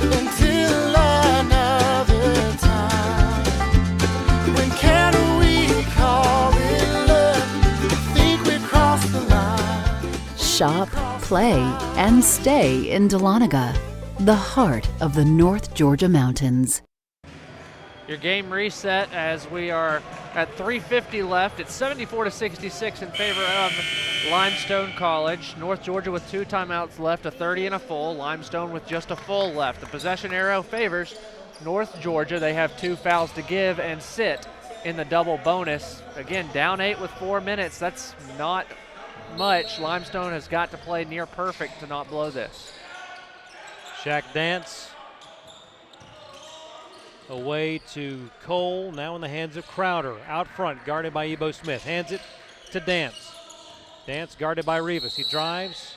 until another time. When can we call it love? Think we crossed the line. Shop, play, and stay in Dahlonega, the heart of the North Georgia mountains. Your game reset as we are at 3:50 left. It's 74-66 in favor of Limestone College. North Georgia with 2 timeouts left, a 30 and a full. Limestone with just a full left. The possession arrow favors North Georgia. They have 2 fouls to give and sit in the double bonus. Again, down 8 with 4 minutes. That's not much. Limestone has got to play near perfect to not blow this. Shaq Dance away to Cole, now in the hands of Crowder. Out front, guarded by Ebo Smith. Hands it to Dance. Dance guarded by Rivas. He drives.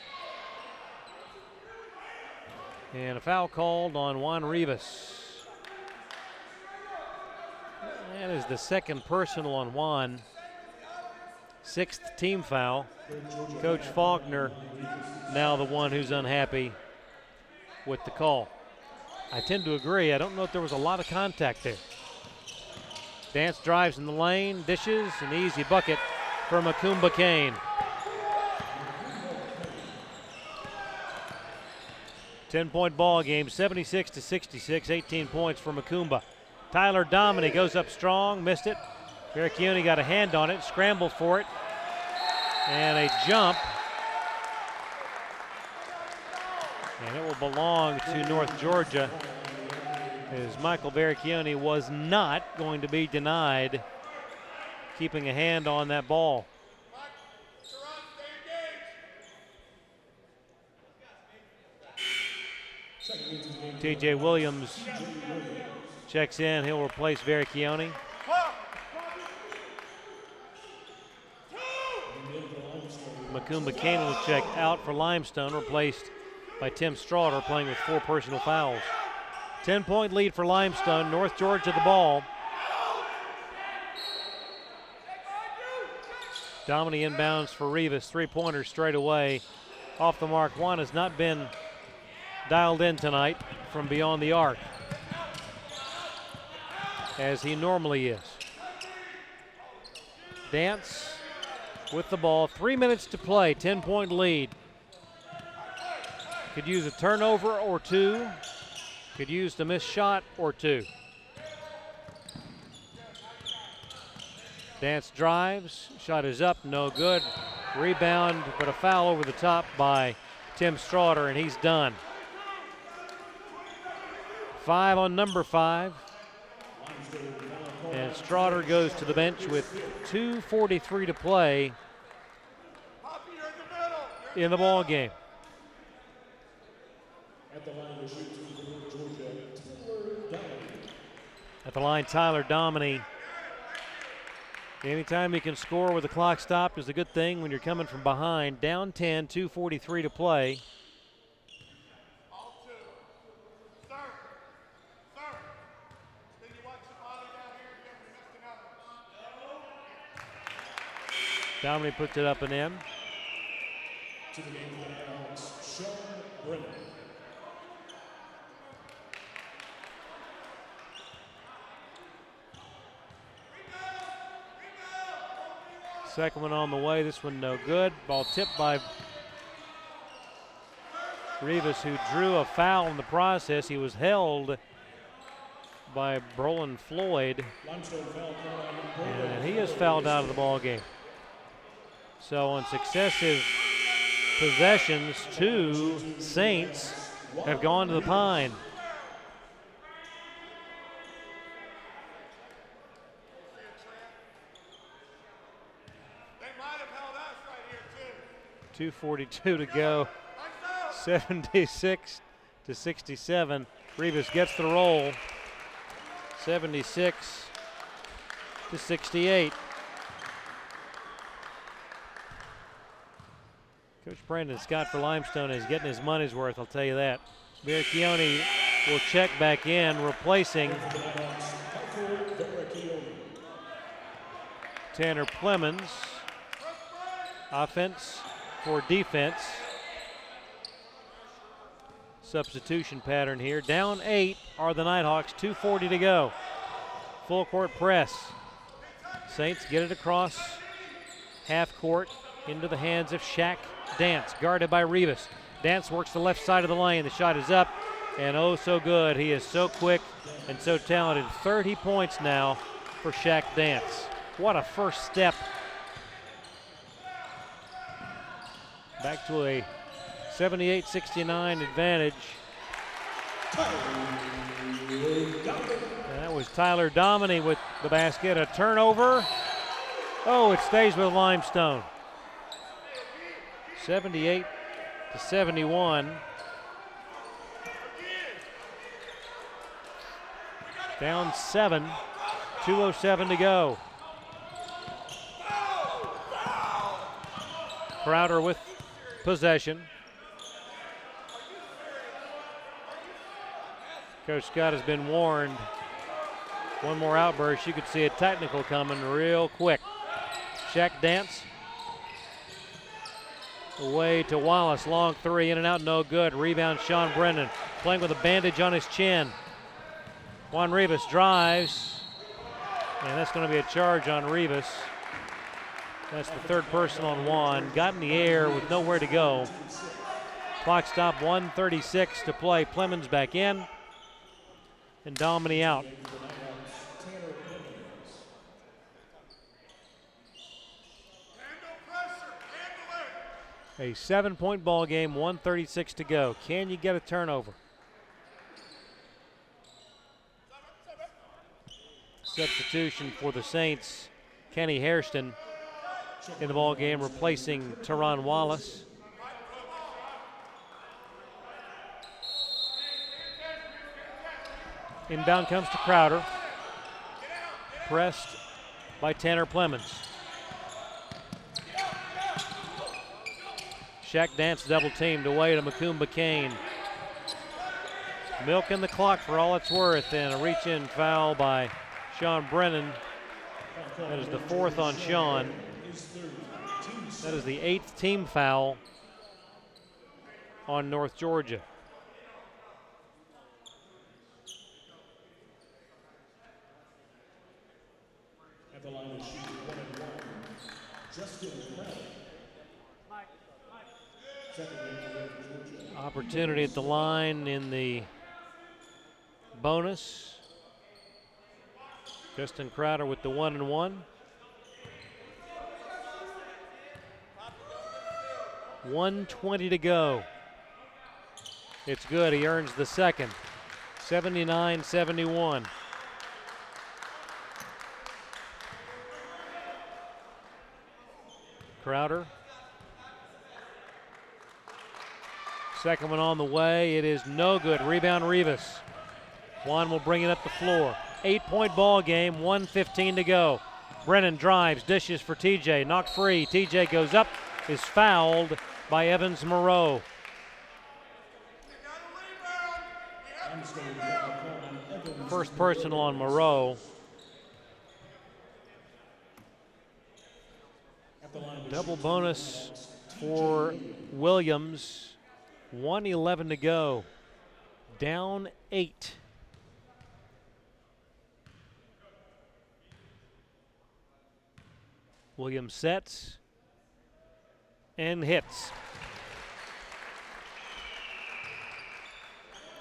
And a foul called on Juan Rivas. That is the second personal on Juan. 6th team foul. Coach Faulkner now the one who's unhappy with the call. I tend to agree. I don't know if there was a lot of contact there. Dance drives in the lane, dishes, an easy bucket for Macumba Kane. 10-point ball game, 76-66, 18 points for Macumba. Tyler Dominy goes up strong, missed it. Vericchione got a hand on it, scrambled for it, and a jump. And it will belong to North Georgia, as Michael Vericchione was not going to be denied keeping a hand on that ball. TJ Williams checks in. He'll replace Vericchione. Macumba Kane will check out for Limestone, replaced by Tim Straughter, playing with 4 personal fouls. 10-point lead for Limestone. North Georgia the ball. Dominy inbounds for Rivas. 3-pointer straight away. Off the mark. Juan has not been dialed in tonight from beyond the arc, as he normally is. Dance with the ball. 3 minutes to play. 10-point lead. Could use a turnover or 2. Could use the missed shot or 2. Dance drives. Shot is up. No good. Rebound, but a foul over the top by Tim Straughter, and he's done. 5 on number 5. And Straughter goes to the bench with 2:43 to play in the ball game. At the line, Tyler Dominy. Anytime you can score with the clock stopped is a good thing when you're coming from behind. Down 10, 2:43 to play. Dominy puts it up and in. To the game Sean Brennan. Second one on the way. This one no good. Ball tipped by Rivas, who drew a foul in the process. He was held by Brolin Floyd, and he is fouled out of the ball game. So on successive possessions, 2 Saints have gone to the pine. They might have held us right here too. 2:42 to go. 76-67. Rivas gets the roll. 76-68. Coach Brandon Scott for Limestone is getting his money's worth, I'll tell you that. Vericchione will check back in, replacing Tanner Plemons. Offense for defense. Substitution pattern here. Down 8 are the Nighthawks, 2:40 to go. Full court press. Saints get it across half court into the hands of Shaq Dance, guarded by Rivas. Dance works the left side of the lane. The shot is up, and oh so good. He is so quick and so talented. 30 points now for Shaq Dance. What a first step. Back to a 78-69 advantage. And that was Tyler Dominy with the basket. A turnover. Oh, it stays with Limestone. 78-71. Down 7, 2:07 to go. Crowder with possession. Coach Scott has been warned. One more outburst, you could see a technical coming real quick. Shaq Dance Away to Wallace, long three, in and out, no good. Rebound, Sean Brennan, playing with a bandage on his chin. Juan Rivas drives, and that's going to be a charge on Rivas. That's the third person on Juan. Got in the air with nowhere to go. Clock stop, 1:36 to play. Plemons back in, and Dominy out. A 7-point ball game, 1:36 to go. Can you get a turnover? Substitution for the Saints, Kenny Hairston in the ball game, replacing Teron Wallace. Inbound comes to Crowder. Pressed by Tanner Plemons. Shaq Dance double teamed away to Makumba Kane. Milking the clock for all it's worth, and a reach-in foul by Sean Brennan. That is the fourth on Sean. That is the 8th team foul on North Georgia. At the line of shooting 1-1, Justin Crowder. Opportunity at the line in the bonus. Justin Crowder with the 1-1. 1:20 to go. It's good. He earns the second. 79-71. Crowder. Second one on the way. It is no good. Rebound Rivas. Juan will bring it up the floor. 8-point ball game, 1:15 to go. Brennan drives, dishes for TJ, knocked free. TJ goes up, is fouled by Evans Moreau. First personal on Moreau. Double bonus for Williams. 1:11 to go. Down 8. Williams sets and hits.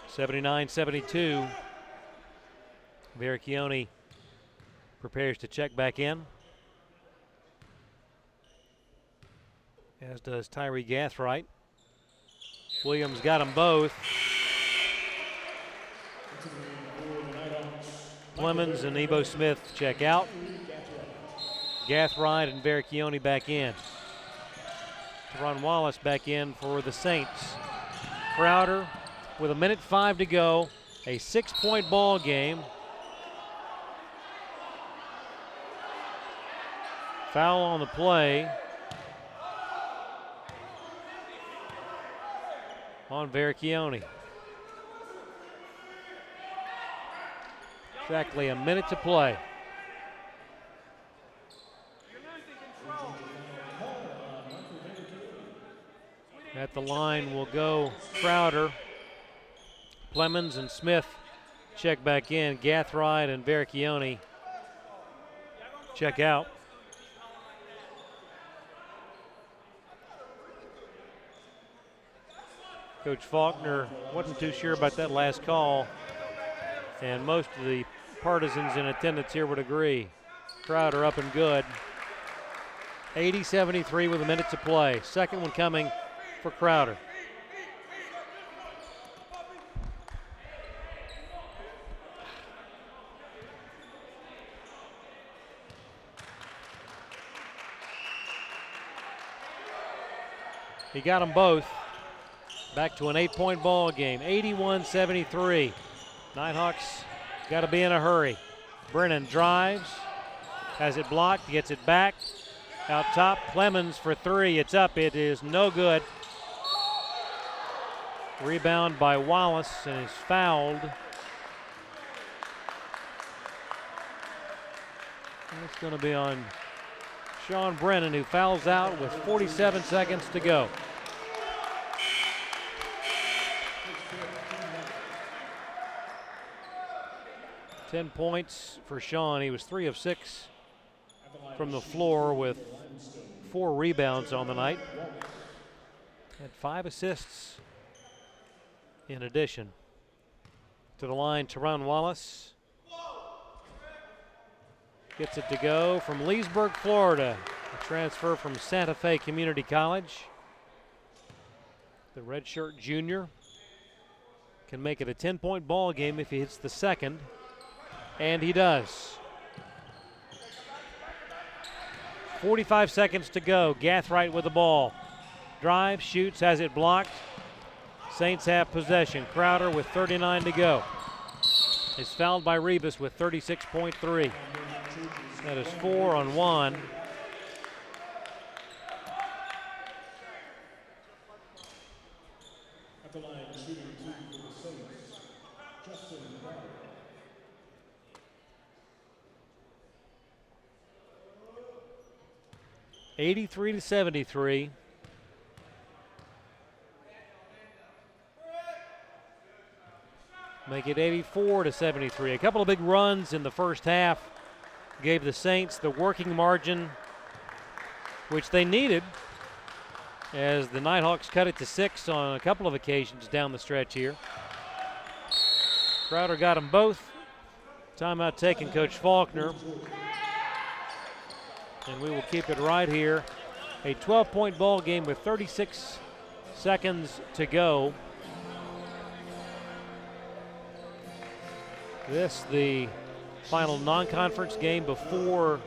79-72. Vericchione prepares to check back in, as does Tyree Gathright. Williams got them both. Clemens and Ebo Smith check out. Gathright and Vericchione back in. Teron Wallace back in for the Saints. Crowder with 1:05 to go. A 6-point ball game. Foul on the play on Vericchione. Exactly a minute to play. At the line will go Crowder. Plemons and Smith check back in. Gathright and Vericchione check out. Coach Faulkner wasn't too sure about that last call, and most of the partisans in attendance here would agree. Crowder up and good. 80-73 with a minute to play. Second one coming for Crowder. He got them both. Back to an 8-point ball game, 81-73. Nighthawks got to be in a hurry. Brennan drives, has it blocked, gets it back. Out top, Clemens for three. It's up. It is no good. Rebound by Wallace, and is fouled. And it's going to be on Sean Brennan, who fouls out with 47 seconds to go. Ten points for Sean. He was 3 of 6 from the floor with 4 rebounds on the night. Had 5 assists in addition. To the line, Teron Wallace. Gets it to go from Leesburg, Florida. A transfer from Santa Fe Community College. The redshirt junior can make it a 10-point ball game if he hits the second, and he does. 45 seconds to go. Gathright with the ball. Drives, shoots, has it blocked. Saints have possession. Crowder with 39 to go. Is fouled by Rivas with 36.3. That is 4 on Juan. At the line, shooting 2 for the Saints, Justin Crowder. $83-73. Make it 84-73. A couple of big runs in the first half gave the Saints the working margin which they needed, as the Nighthawks cut it to 6 on a couple of occasions down the stretch here. Crowder got them both. Timeout taken, Coach Faulkner. And we will keep it right here. A 12-point ball game with 36 seconds to go. This the final non-conference game before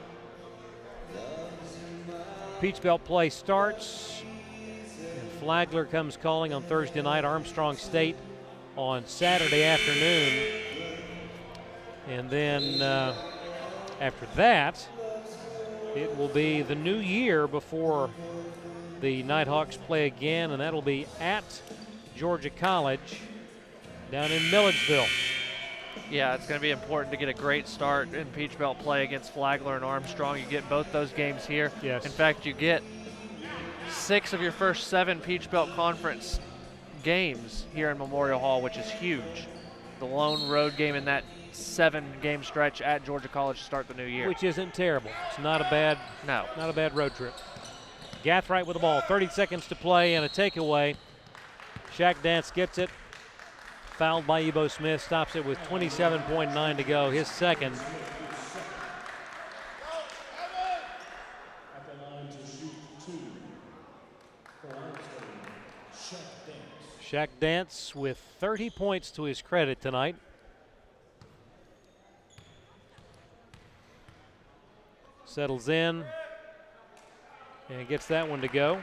Peach Belt play starts. And Flagler comes calling on Thursday night, Armstrong State on Saturday afternoon. And then after that, it will be the new year before the Nighthawks play again, and that'll be at Georgia College down in Milledgeville. Yeah, it's going to be important to get a great start in Peach Belt play against Flagler and Armstrong. You get both those games here. Yes. In fact, you get 6 of your first 7 Peach Belt Conference games here in Memorial Hall, which is huge. The lone road game in that 7-game stretch at Georgia College to start the new year. Which isn't terrible. It's not a bad, not a bad road trip. Gathright with the ball, 30 seconds to play and a takeaway. Shaq Dance gets it. Fouled by Ebo Smith, stops it with 27.9 to go, his second. At the line to shoot 2 for Limestone, Shaq Dance with 30 points to his credit tonight. Settles in and gets that one to go.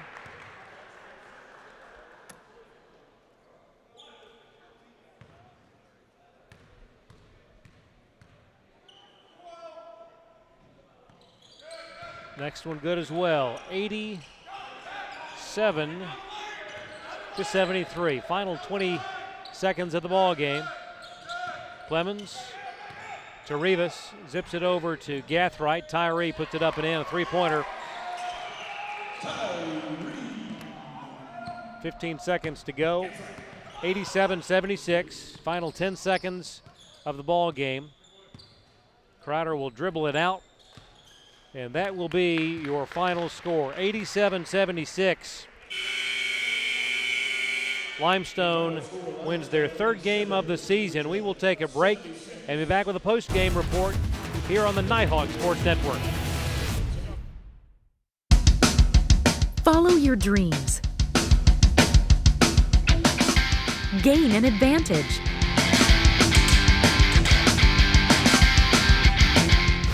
Next one good as well. 87-73. Final 20 seconds of the ball game. Clemens to Rivas, zips it over to Gathright. Tyree puts it up and in, a 3-pointer. 15 seconds to go. 87-76. Final 10 seconds of the ball game. Crowder will dribble it out. And that will be your final score, 87-76. Limestone wins their 3rd game of the season. We will take a break and be back with a post-game report here on the Nighthawk Sports Network. Follow your dreams. Gain an advantage.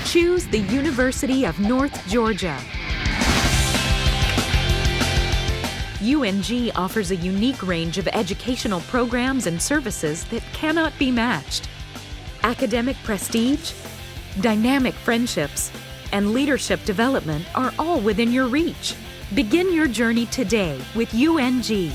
Choose the University of North Georgia. UNG offers a unique range of educational programs and services that cannot be matched. Academic prestige, dynamic friendships, and leadership development are all within your reach. Begin your journey today with UNG.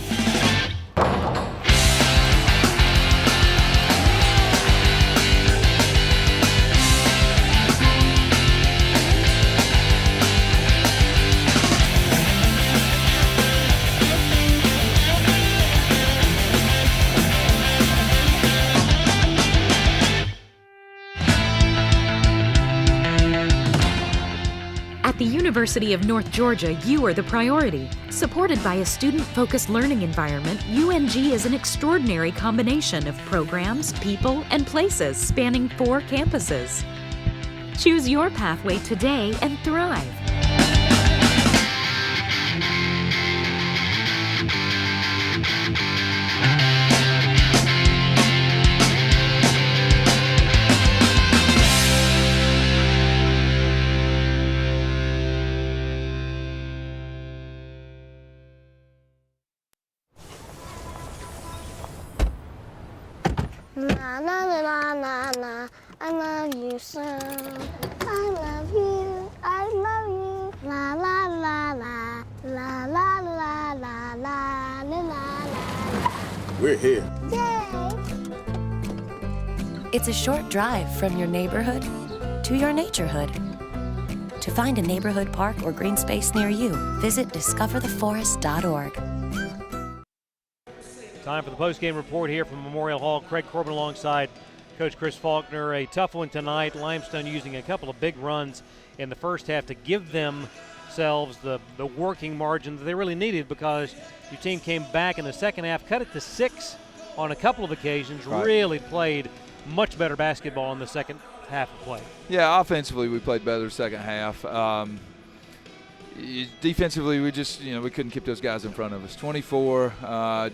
University of North Georgia, you are the priority. Supported by a student-focused learning environment, UNG is an extraordinary combination of programs, people, and places spanning 4 campuses. Choose your pathway today and thrive. Na na na na na na, I love you so. I love you, I love you. La la la la, la la la la la la la. We're here. Yay! It's a short drive from your neighborhood to your naturehood. To find a neighborhood park or green space near you, visit discovertheforest.org. Time for the post-game report here from Memorial Hall. Craig Corbin alongside Coach Chris Faulkner. A tough one tonight. Limestone using a couple of big runs in the first half to give themselves the working margin that they really needed, because your team came back in the second half, cut it to 6 on a couple of occasions, really played much better basketball in the second half of play. Yeah, offensively we played better second half. Defensively, we just, we couldn't keep those guys in front of us. 24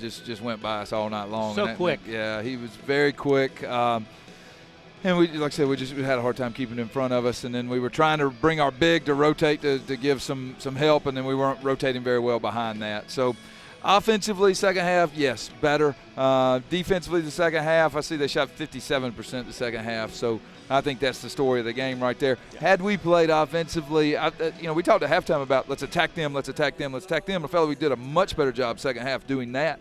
just went by us all night long. So quick. Yeah, he was very quick. And we, like I said, we had a hard time keeping in front of us. And then we were trying to bring our big to rotate to give some help, and then we weren't rotating very well behind that. So offensively, second half, yes, better. Defensively, the second half, I see they shot 57% the second half. So I think that's the story of the game right there. Yeah. Had we played offensively, we talked at halftime about let's attack them, let's attack them, let's attack them. I felt we did a much better job second half doing that.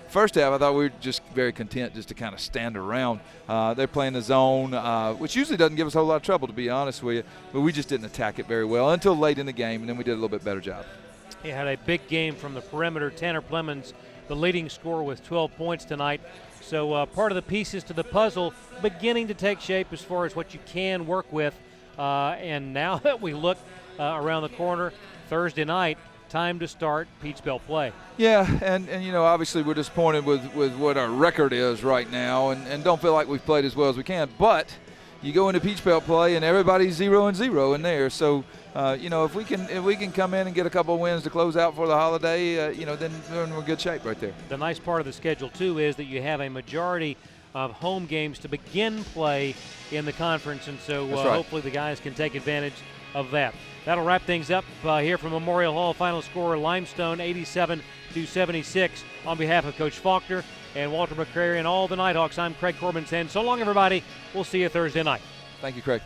First half, I thought we were just very content just to kind of stand around. They're playing the zone, which usually doesn't give us a whole lot of trouble, to be honest with you. But we just didn't attack it very well until late in the game, and then we did a little bit better job. He had a big game from the perimeter. Tanner Plemons, the leading scorer, with 12 points tonight. So part of the pieces to the puzzle beginning to take shape as far as what you can work with. And now that we look around the corner, Thursday night, time to start Peach Bell play. Yeah, and obviously we're disappointed with what our record is right now, and don't feel like we've played as well as we can. But you go into Peach Bell play and everybody's 0-0 in there. So if we can come in and get a couple of wins to close out for the holiday, then we're in good shape right there. The nice part of the schedule too is that you have a majority of home games to begin play in the conference, and so hopefully the guys can take advantage of that. That'll wrap things up here from Memorial Hall. Final score, Limestone 87-76. On behalf of Coach Faulkner and Walter McCrary and all the Nighthawks, I'm Craig Corbin saying so long, everybody. We'll see you Thursday night. Thank you, Craig.